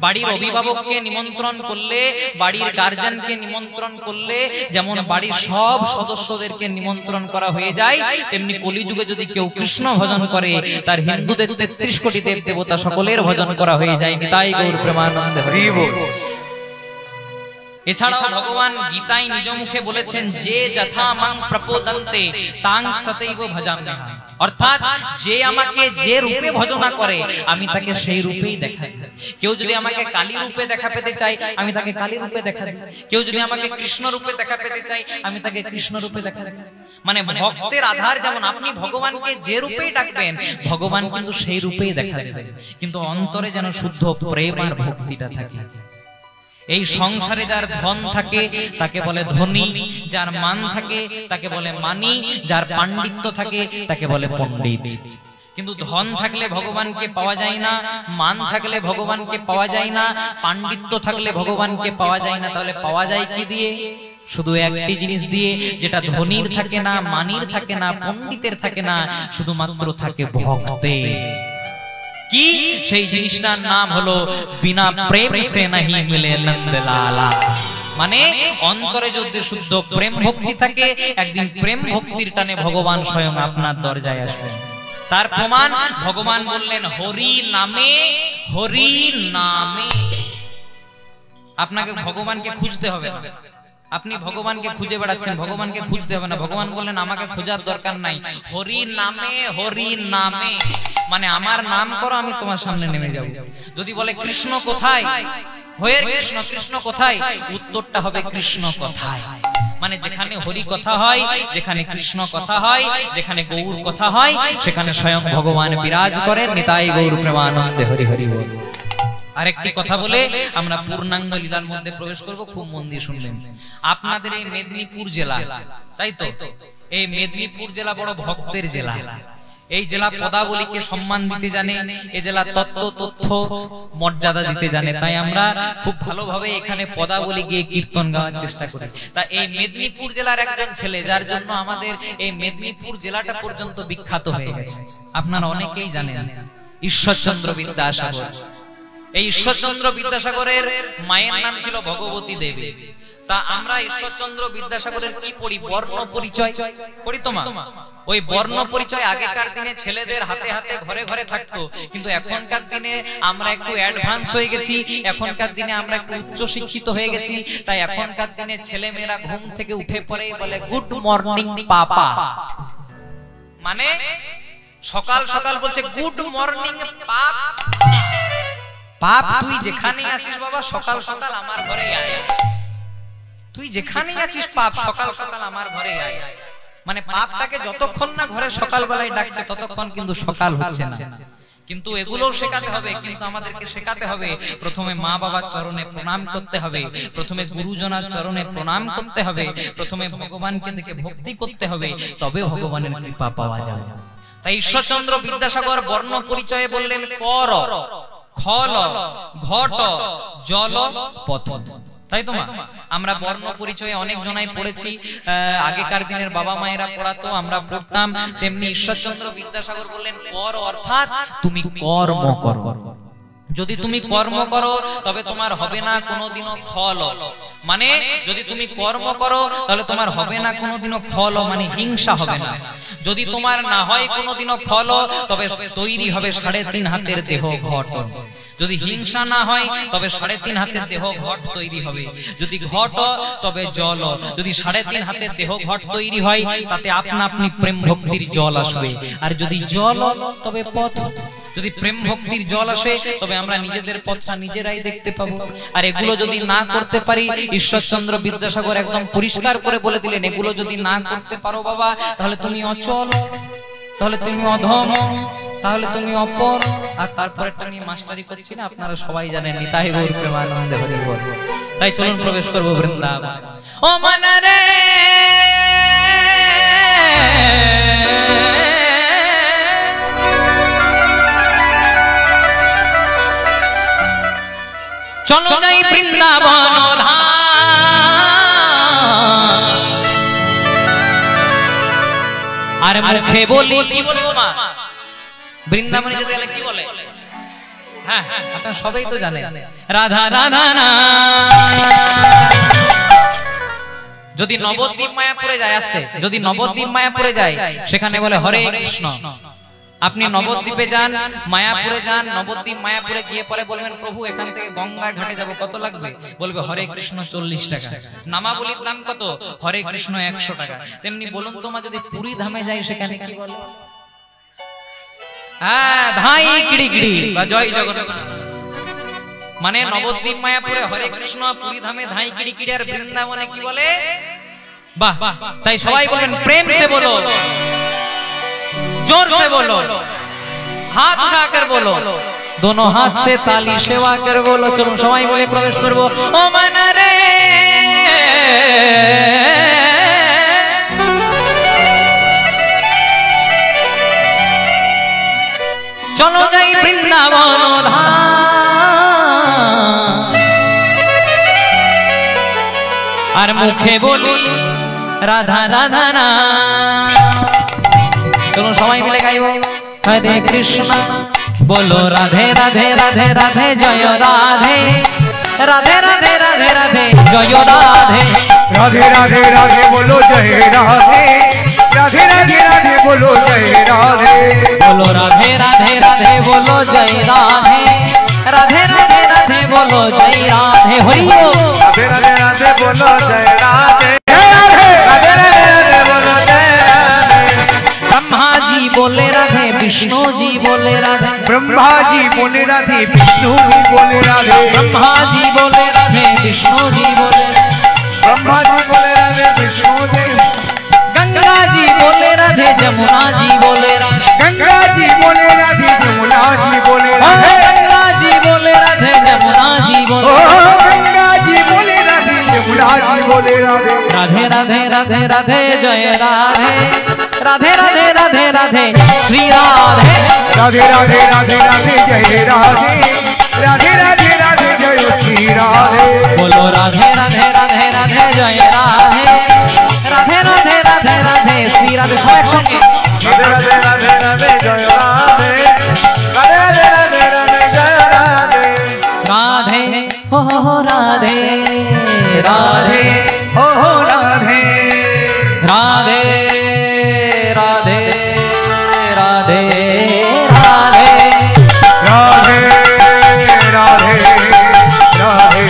বাড়ির অভিভাবককে নিমন্ত্রণ করলে, বাড়ির গার্জিয়ানকে নিমন্ত্রণ করলে যেমন বাড়ির সব সদস্যদেরকে নিমন্ত্রণ করা হয়ে যায়, তেমনি কলিযুগে যদি কেউ কৃষ্ণ ভজন করে তার হিন্দুদের ৩৩ কোটি দেব দেবতা সকলের ভজন করা হয়ে যায়। নিতাই গৌর প্রেমানন্দে হরি বল। এছাড়াও ভগবান গীতায় নিজ মুখে বলেছেন, যে যথা মাং প্রপোদন্তে তাং তথৈব ভজাম্যহম। অর্থাৎ যে আমাকে যে রূপে ভজনা করে আমি তাকে সেই রূপেই দেখাই। কেউ যদি আমাকে কালী রূপে দেখা পেতে চাই আমি তাকে কালী রূপে দেখা দিই, কেউ যদি আমাকে কৃষ্ণ রূপে দেখা পেতে চাই আমি তাকে কৃষ্ণ রূপে দেখা দিই। মানে ভক্তের আধার যেমন, আপনি ভগবানকে যে রূপেই ডাকবেন ভগবান কিন্তু সেই রূপেই দেখা দেবেন, কিন্তু অন্তরে যেন শুদ্ধ প্রেম আর ভক্তিটা থাকে। এই সংসারে যার ধন থাকে তাকে বলে ধনী, যার মান থাকে তাকে বলে মানি, যার পাণ্ডিত্য থাকে তাকে বলে পণ্ডিত। কিন্তু ধন থাকলে ভগবানকে পাওয়া যায় না, মান থাকলে ভগবানকে পাওয়া যায় না, পাণ্ডিত্য থাকলে ভগবানকে পাওয়া যায় না। তাহলে পাওয়া যায় কি দিয়ে? শুধু একটি জিনিস দিয়ে, যেটা ধনীর থাকে না, মানির থাকে না, পণ্ডিতের থাকে না, শুধুমাত্র থাকে ভক্তে। কি? সেই জিনিসটার নাম হলো বিনা প্রেম সে নাহি মিলে নন্দলালা। মানে অন্তরে যদি শুদ্ধ প্রেম ভক্তি থাকে, একদিন প্রেম ভক্তির টানে ভগবান স্বয়ং আপনার দরজায় আসবেন। তার প্রমাণ ভগবান বললেন, হরি নামে, হরি নামে। আপনাকে ভগবানকে খুঁজতে হবে না, আপনি ভগবানকে খুঁজে বেড়াচ্ছেন, ভগবানকে খুঁজতে হবে না। ভগবান বললেন আমাকে খোঁজার দরকার নাই, হরি নামে, হরি নামে। মানে আমার নাম করো, আমি তোমার সামনে নেমে যাব। যদি বলে কৃষ্ণ কোথায়, হয়ে কৃষ্ণ, কৃষ্ণ কোথায়, উত্তরটা হবে কৃষ্ণ কোথায়। মানে যেখানে হরি কথা হয়, যেখানে কৃষ্ণ কথা হয়, যেখানে গৌর কথা হয়, সেখানে স্বয়ং ভগবান বিরাজ করেন। নিতাই গৌর প্রেমানন্দে হরি হরি বল। আরেকটি কথা বলে আমরা পূর্ণাঙ্গ লীলার মধ্যে প্রবেশ করব, খুব মন দিয়ে শুনবেন। আপনাদের এই মেদিনীপুর জেলা, তাই তো, এই মেদিনীপুর জেলা বড় ভক্তের জেলা। এই জেলা পদাবলীকে সম্মান দিতে জানে, এই জেলা তত্ত্ব তথ্য মর্যাদা দিতে জানে। তাই আমরা খুব ভালোভাবে এখানে পদাবলী গিয়ে কীর্তন গাওয়ার চেষ্টা করি। তা এই মেদিনীপুর জেলার একজন ছেলে, যার জন্য আমাদের এই মেদিনীপুর জেলাটা পর্যন্ত বিখ্যাত হয়ে গেছে, আপনারা অনেকেই জানেন, ঈশ্বরচন্দ্র বিদ্যাসাগর। এই ঈশ্বরচন্দ্র বিদ্যাসাগরের মায়ের নাম ছিল ভগবতী দেবী। তা আমরা ঈশ্বরচন্দ্র বিদ্যাসাগরের কি পড়ি? বর্ণ পরিচয় পড়ি তো মা। ওই বর্ণ পরিচয় আগেকার দিনে ছেলেদের হাতে হাতে ঘরে ঘরে থাকতো, কিন্তু এখনকার দিনে আমরা একটু অ্যাডভান্স হয়ে গেছি, এখনকার দিনে আমরা একটু উচ্চ শিক্ষিত হয়ে গেছি। তাই এখনকার দিনে ছেলে মেয়েরা ঘুম থেকে উঠে পড়েই বলে গুড মর্নিং পাপা। মানে সকাল সকাল বলছে গুড মর্নিং পাপ। পাপ তুই যেখানেই আছিস বাবা, সকাল সকাল আমার ঘরে আয়। তুই যেখানেই আছিস পাপ, সকাল সকাল আমার ঘরে আয়। মানে পাপটাকে যতক্ষণ না ঘরে সকালবেলায় ডাকছে ততক্ষণ কিন্তু সকাল হচ্ছে না। কিন্তু এগুলোও শেখাতে হবে, কিন্তু আমাদেরকে শেখাতে হবে প্রথমে মা বাবার চরণে প্রণাম করতে হবে, প্রথমে গুরুজনার চরণে প্রণাম করতে হবে, প্রথমে ভগবানকে দেখে ভক্তি করতে হবে, তবে ভগবানের কৃপা পাওয়া যাবে। তাই ঈশ্বরচন্দ্র বিদ্যাসাগর বর্ণ পরিচয়ে বললেন কর, খল, ঘট, জল, পথ। তাই তো মা? আমরা বর্ণ পরিচয়ে অনেক জনাই পড়েছি, আগেকার দিনের বাবা মায়েরা পড়াতো, আমরা পড়তাম। তেমনি ঈশ্বরচন্দ্র বিদ্যাসাগর বললেন কর অর্থাৎ তুমি কর্ম করো। যদি তুমি কর্ম করো তবে তোমার হবে না কোনোদিনও ফল। মানে যদি তুমি কর্ম করো তাহলে তোমার হবে না কোনোদিনও ফল, মানে হিংসা হবে না। যদি তোমার না হয় কোনোদিনও ফল তবে তৈরি হবে 3.5 হাতের দেহ ঘট। যদি হিংসা না হয় তবে 3.5 হাতের দেহ ঘট তৈরি হবে। যদি ঘট তবে জল। যদি 3.5 হাতের দেহ ঘট তৈরি হয় তাতে আপনা আপনি প্রেম ভক্তির জল আসবে। আর যদি জল তবে পথ। যদি প্রেম ভক্তির জল আসে তবে আমরা নিজেদের পথটা নিজেরাই দেখতে পাবো। আর এগুলো যদি না করতে পারি, ঈশ্বরচন্দ্র বিদ্যাসাগর একদম পরিষ্কার করে বলে দিলেন, এগুলো যদি না করতে পারো বাবা তাহলে তুমি অচল, তাহলে তুমি অধম, তাহলে তুমি অপর। আর তারপরেরটা নিয়ে মাস্টারি করছি না, আপনারা সবাই জানেন, নিতাই গৌর প্রেমানন্দে হরি বল। তাই চলুন প্রবেশ করবো বৃন্দাবন। ও মনরে চলো যাই বৃন্দাবন ধাম। আর মুখে বলি কি বলবো মা, বৃন্দাবনে যেতে গেলে কি বলে? হ্যাঁ আপনারা সবাই তো জানেন, রাধা রাধা না। যদি নবদ্বীপ মায়াপুরে যায়, আসতে যদি নবদ্বীপ মায়াপুরে যায় সেখানে বলে হরে কৃষ্ণ। আপনি নবদ্বীপে যান, মায়াপুরে যান, নবদ্বীপ মায়াপুরে গিয়ে পরে বলবেন প্রভু এখান থেকে গঙ্গার ঘাটে যাব, কত লাগবে? বলবে হরে কৃষ্ণ 40 টাকা। নামাবলির দাম কত? হরে কৃষ্ণ 100 টাকা। তেমনি বলুন তোমা যদি পুরী ধামে যাই সেখানে কি বলে? হ্যাঁ, ধাই কিড়ি কিড়ি বা জয় জগন্নাথ। মানে নবদ্বীপ মায়াপুরে হরে কৃষ্ণ, পুরী ধামে ধাই কিড়ি কিড়ি, আর বৃন্দাবনে কি বলে? বাহ! তাই সবাই বলেন প্রেম সে বলো, जोर से बोलो, हाथ उठाकर बोलो, दोनों हाथ से ताली सेवा कर बोलो। चलो सबाई मिले प्रवेश करबो। ओ मन रे चलो गई वृंदावन धाम। और मुखे बोली राधा राधा नाम। चलो सबाई मिले गाइबो हरे कृष्ण बोलो राधे राधे राधे राधे जय राधे, राधे राधे राधे राधे जय राधे, राधे राधे राधे बोलो जय राधे, राधे राधे राधे बोलो जय राधे, बोलो राधे राधे राधे बोलो जय राधे, राधे राधे राधे बोलो जय राधे। हरि बोल। राधे राधे राधे बोलो जय राधे, राधे राधे राधे बोलो जय राधे। ब्रह्मा जी बोले राधे, विष्णु जी बोले राधे, ब्रह्मा जी बोले राधे, विष्णु जी बोले राधे, ब्रह्मा जी बोले राधे, विष्णु जी बोले, ब्रह्मा जी बोले राधे, विष्णु जी, गंगा जी बोले राधे, जमुना जी बोले राधे, गंगा जी बोले राधे, यमुना जी बोले राधे, गंगा जी बोले राधे, जमुना जी बोले, गंगा जी बोले राधे, यमुना जी बोले राधे, राधे राधे राधे राधे जय राधे, राधे राधे राधे राधे श्री राधे, राधे राधे राधे राधे जय राधे, राधे राधे राधे जय श्री राधे, बोलो राधे राधे राधे राधे जय राधे, राधे राधे राधे राधे श्री राधे। सब एकसंगे राधे राधे राधे राधे जय राधे, राधे राधे राधे राधे जय राधे, राधे हो राधे, राधे हो राधे, राधे राधे राधे राधे राधे राधे राधे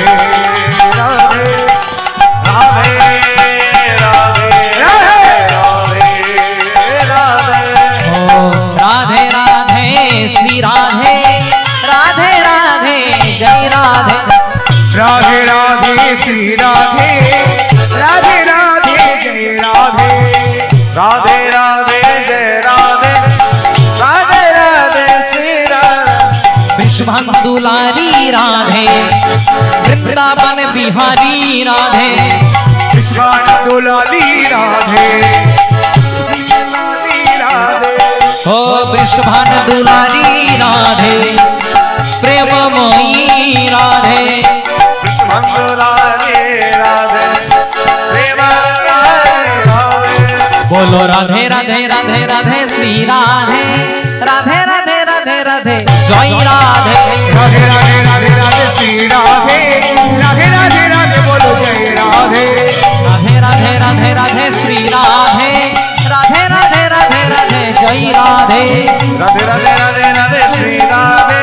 राधे राधे राधे श्री राधे, राधे राधे जय राधे, राधे राधे श्री राधे, राधे राधे जय राधे, राधे राधे जय राधे, राधे राधे श्री राधे। विश्वबंधुलारी राधे, वृंदावन बिहारी राधे, विश्वानंदुलाली राधे, राधे ओ विश्वबंधुलारी राधे, प्रेममयी राधे, विश्वबंधुलारी राधे, बोलो राधे राधे राधे राधे श्री राधे राधे राधे राधे राधे जय राधे राधे राधे राधे राधे श्री राधे राधे राधे राधे बोलो जय राधे राधे राधे राधे राधे श्री राधे राधे राधे राधे राधे जय राधे राधे राधे राधे राधे श्री राधे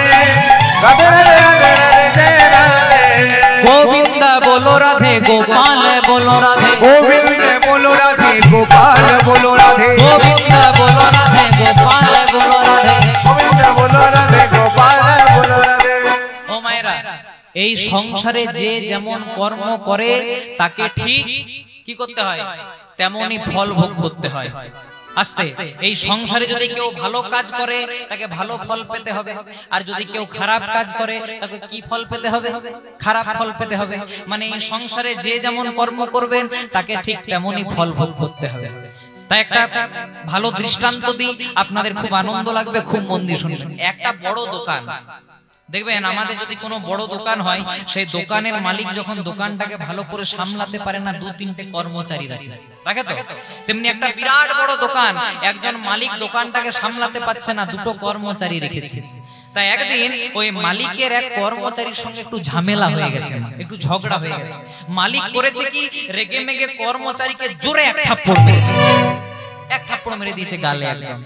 राधे राधे राधे राधे जय राधे गोविंद बोलो राधे गोपाल बोलो राधे गोविंद बोलो राधे गोपाल बोलो राधे गोविंद बोलो राधे गोपाल बोलो राधे गोविंद बोलो राधे गोपाल बोलो राधे ও মায়েরা এই সংসারে যে যেমন কর্ম করে তাকে ঠিক কি করতে হয় তেমনি ফল ভোগ করতে হয় আস্তে এই সংসারে যদি কেউ ভালো কাজ করে তাকে ভালো ফল পেতে হবে আর যদি কেউ খারাপ কাজ করে তাকে কি ফল পেতে হবে খারাপ ফল পেতে হবে মানে এই সংসারে যে যেমন কর্ম করবেন তাকে ঠিক তেমনি ফল ভোগ করতে হবে তাই একটা ভালো দৃষ্টান্ত দিই আপনাদের খুব আনন্দ লাগবে খুব মন দিয়ে শুনবেন একটা বড় দোকান দেখবেন আমাদের যদি কোনো বড় দোকান হয় সেই দোকানের মালিক যখন দোকানটাকে ভালো করে সামলাতে পারে না দু তিনটে কর্মচারী রাখে তো তেমনি একটা বিরাট বড় দোকান একজন মালিক দোকানটাকে সামলাতে পারছে না দুটো কর্মচারী রেখেছে তাই একদিন ওই মালিকের এক কর্মচারীর সঙ্গে একটু ঝামেলা হয়ে গেছে একটু ঝগড়া হয়ে গেছে মালিক করেছে কি রেগে মেগে কর্মচারীকে জোরে এক থাপ্পড় মেরেছে এক থাপ্পড় মেরে দিয়েছে গালে একদম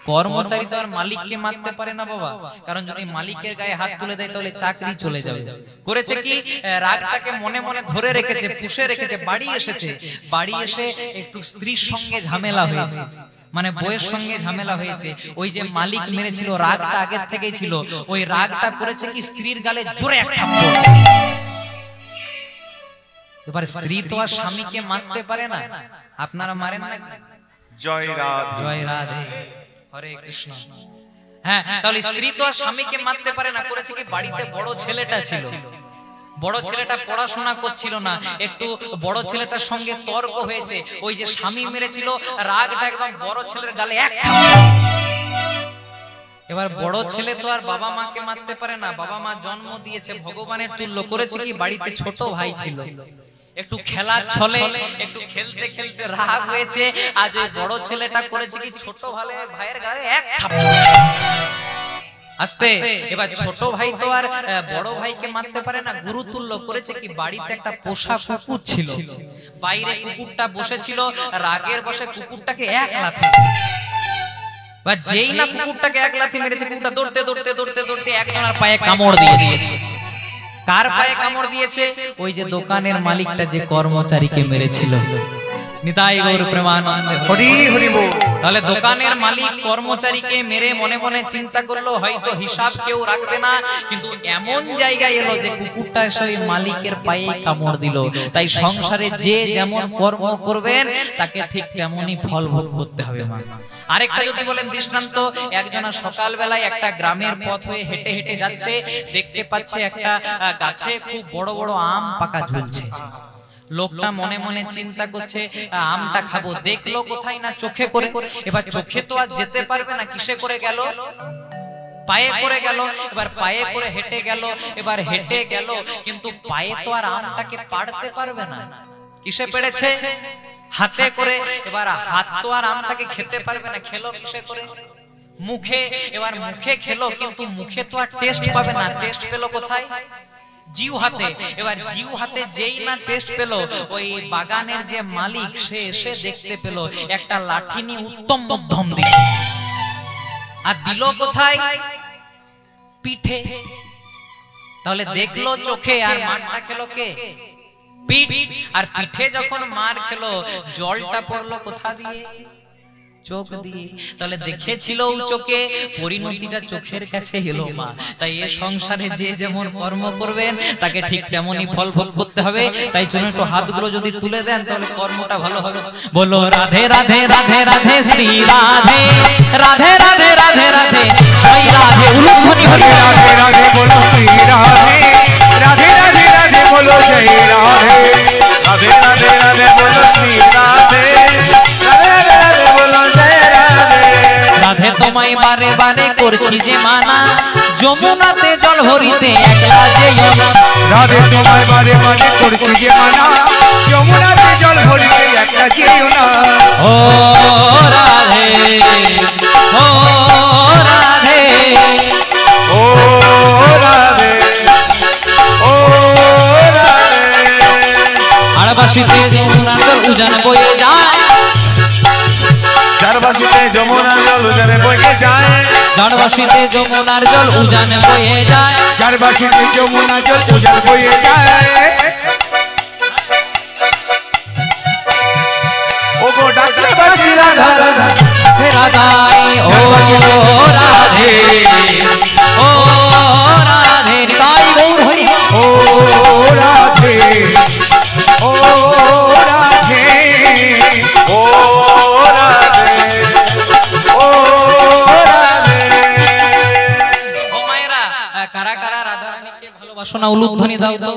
কর্মচারী তো আর মালিককে মারতে পারে না বাবা কারণ যদি মালিকের গায়ে হাত তুলে দেয় তাহলে চাকরি চলে যাবে করেছে কি রাগটাকে মনে মনে ধরে রেখেছে পুষে রেখেছে বাড়ি এসেছে বাড়ি এসে একটু স্ত্রীর সঙ্গে ঝামেলা হয়েছে মানে বউয়ের সঙ্গে ঝামেলা হয়েছে ওই যে মালিক মেরেছিল রাগটা আগের থেকেই ছিল ওই রাগটা করেছে কি স্ত্রীর গালে জোরে এক থাপ্পড় এবার স্ত্রী তো আর স্বামীকে মারতে পারে না আপনারা মারেন না জয় রাধে জয় রাধে হরে কৃষ্ণ হ্যাঁ তাহলে স্ত্রী তো আর স্বামীকে মারতে পারে না করেছে কি বাড়িতে বড় ছেলেটা ছিল বড় ছেলেটা পড়াশোনা করছিল না একটু বড় ছেলেটার সঙ্গে তর্ক হয়েছে ওই যে স্বামী মেরেছিল রাগটা একদম বড় ছেলের গালে এক এবার বড় ছেলে তো আর বাবা মাকে মারতে পারে না বাবা মা জন্ম দিয়েছে ভগবানের তুল্য করেছে কি বাড়িতে ছোট ভাই ছিল একটু খেলা ছলে একটু খেলতে খেলতে রাগ হয়েছে আজ ওই বড় ছেলেটা করেছে কি ছোট ভাইয়ের গায়ে এক থাপ্পড় আস্তে এবার ছোট ভাই তো আর বড় ভাইকে মারতে পারে না গুরুতুল্য করেছে কি বাড়িতে একটা পোষা কুকুর ছিল বাইরে কুকুরটা বসেছিল রাগের বসে কুকুরটাকে এক লাথি বা যেই না কুকুরটাকে এক লাথি মেরেছে কুকুরটা দৌড়তে দৌড়তে দৌড়তে দৌড়তে একজনের পায়ে কামড় দিয়ে দিয়েছে কার পায়ে কামড় দিয়েছে ওই যে দোকানের মালিকটা যে কর্মচারীকে মেরেছিল নিতাই গৌর প্রেমানন্দ হরি হরি বল তাহলে দোকানের মালিক কর্মচারীকে মেরে মনে মনে চিন্তা করলো হয়তো হিসাব কেউ রাখবে না কিন্তু এমন জায়গায় এলো যে কুকুরটা সেই মালিকের পায়ে কামড় দিল তাই সংসারে যে যেমন কর্ম করবেন তাকে ঠিক তেমনই ফল ভোগ করতে হবে মা আরেকটা যদি বলেন দৃষ্টান্ত একজনা সকালবেলায় একটা গ্রামের পথ হয়ে হেঁটে হেঁটে যাচ্ছে দেখতে পাচ্ছে একটা গাছে খুব বড় বড় আম পাকা ঝুলছে লোকটা মনে মনে চিন্তা করছে আমটা খাবো দেখলো কোথায় না চোখে করে এবার চোখে তো আর যেতে পারবে না কিসে করে গেল পায়ে করে গেল এবার পায়ে করে হেঁটে গেল এবার হেঁটে গেল কিন্তু পায়ে তো আর আমটাকে পাড়তে পারবে না কিসে পেড়েছে হাতে করে এবার হাত তো আর আমটাকে খেতে পারবে না খেলো কিসে করে মুখে এবার মুখে খেলো কিন্তু মুখে তো আর টেস্ট পাবে না টেস্ট পেলো কোথায় জিউ হাতে এবার জিউ হাতে যেই না টেস্ট পেলো ওই বাগানের যে মালিক সে এসে দেখতে পেলো একটা লাঠি নিয়ে উত্তম মধ্যম দিল আর দিল কোথায় পিঠে তাহলে দেখলো চোখে আর মারটা খেলো কে পিঠ আর পিঠে যখন মার খেলো জলটা পড়লো কোথা দিয়ে চোখ দিয়ে তাহলে দেখেছিল চোখে পরিণতিটা চোখের কাছে এলো মা তাই এই সংসারে যে যেমন কর্ম করবেন তাকে ঠিক তেমনই ফল ভোগ করতে হবে তাই জন্য একটু হাতগুলো যদি তুলে দেন তাহলে কর্মটা ভালো হবে বলো রাধে রাধে রাধে রাধে শ্রী রাধে রাধে রাধে রাধে রাধে জয় রাধে উলুধ্বনি হরি রাধে রাধে বলো শ্রী রাধে রাধে রাধে রাধে বলো জয় রাধে রাধে রাধে রাধে বলো শ্রী রাধে রাধে রাধে রাধে বলো জয় রাধে রাধে তোমায় বারে বারে করছি যে মানা, যমুনাতে জল ভরিতে একলা যেও না। রাধে তোমায় বারে বারে করছি যে মানা, যমুনাতে জল ভরিতে একলা যেও না। ও রাধে, ও রাধে, ও রাধে, ও রাধে। আড়বাসিতে যমুনার জল উজান বয়ে যায়, চারবাসীতে যমুনার জল উজানে বয়ে যায়, চারবাসিতে যমুনার জল উজান বয়ে যায়, চারবাসীতে যমুনা জল উজান বয়ে যায়। ও গো ডাকলে বাসি রাধা রাধা, রাধাই ও রাধে, ও রাধে গাই গৌর হরি। ও রাধে, ও রাধে, ও রাধে, ও রাধে। ও মায়েরা, কারা কারা রাধা রানীকে ভালোবাসো না উলুধ্বনি দাও তো।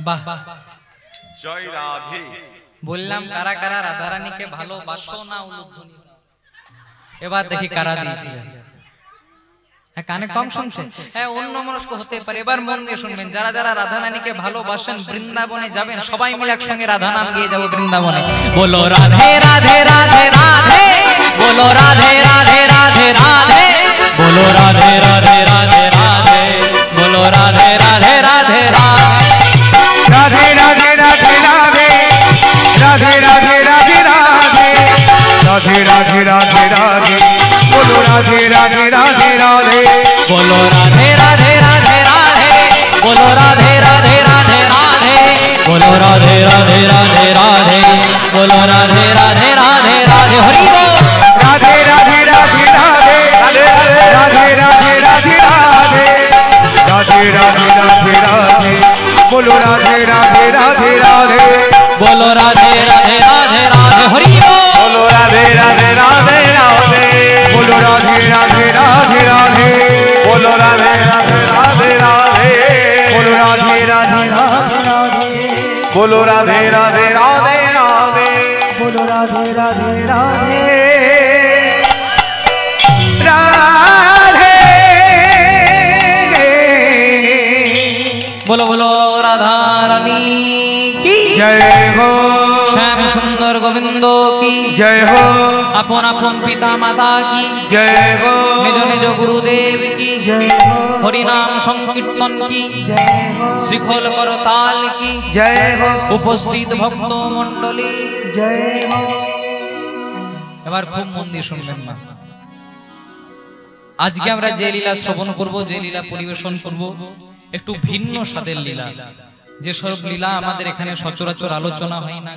বাহ, জয় রাধে। বললাম কারা কারা রাধা রানীকে ভালোবাসো না উলুধ্বনি। এবার দেখি কারা দিয়েছিল। হ্যাঁ, কানে কম শুনছেন, হ্যাঁ অন্য মনস্ক হতে পারে। এবার মন দিয়ে শুনবেন, যারা যারা রাধা রানীকে ভালোবাসেন বৃন্দাবনে যাবেন, সবাই মিলে একসঙ্গে রাধা নাম গিয়ে যাবো বৃন্দাবনে। বলো রাধে রাধে রাধে রাধে, বলো রাধে রাধে রাধে রাধে, বলো রাধে রাধে রাধে রাধে, বলো রাধে রাধে রাধে রাধে। রাধে রাধে রাধে রাধে, রাধে রাধে রাধে রাধে, রাধে রাধে রাধে রাধে, বলো রাধে রাধে রাধে রাধে, বলো রাধে রাধে রাধে রাধে, বলো রাধে রাধে রাধে রাধে, বলো রাধে রাধে রাধে রাধে, বলো রাধে রাধে রাধে রাধে। হরি বল। রাধে রাধে রাধে রাধে, রাধে রাধে রাধে রাধে, রাধে রাধে রাধে রাধে, বলো রাধে রাধে রাধে রাধে, বলো রাধে রাধে রাধে রাধে। হরি বল। বলো রাধে রাধে রাধে রাধে, বলো রাধে রাধে রাধে রাধে, বলো রাধে রাধে রাধে রাধে, বলো রাধে রাধে রাধে রাধে, বলো রাধে রাধে রাধে রাধে। বলো রাধে রাধে রাধে রাধে। বলো বলো রাধা রানী কি জয় হো, শ্যাম সুন্দর গোবিন্দ কি জয় হো, আপন আপন পিতা মাতা কি জয় হো, নিজ নিজ গুরুদেব কি জয় হো, হরিনাম সংকীর্তন কি জয় হো, শিখল করতাল কি জয় হো, উপস্থিত ভক্ত মন্ডলী। জয় হো। এবার খুব মন দিয়ে শুনবেন না, আজকে আমরা যে লীলা শ্রবণ করব, যে লীলা পরিবেশন করব, একটু ভিন্ন স্বাদের লীলা। যে সব লীলা আমাদের এখানে সচরাচর আলোচনা হয় না।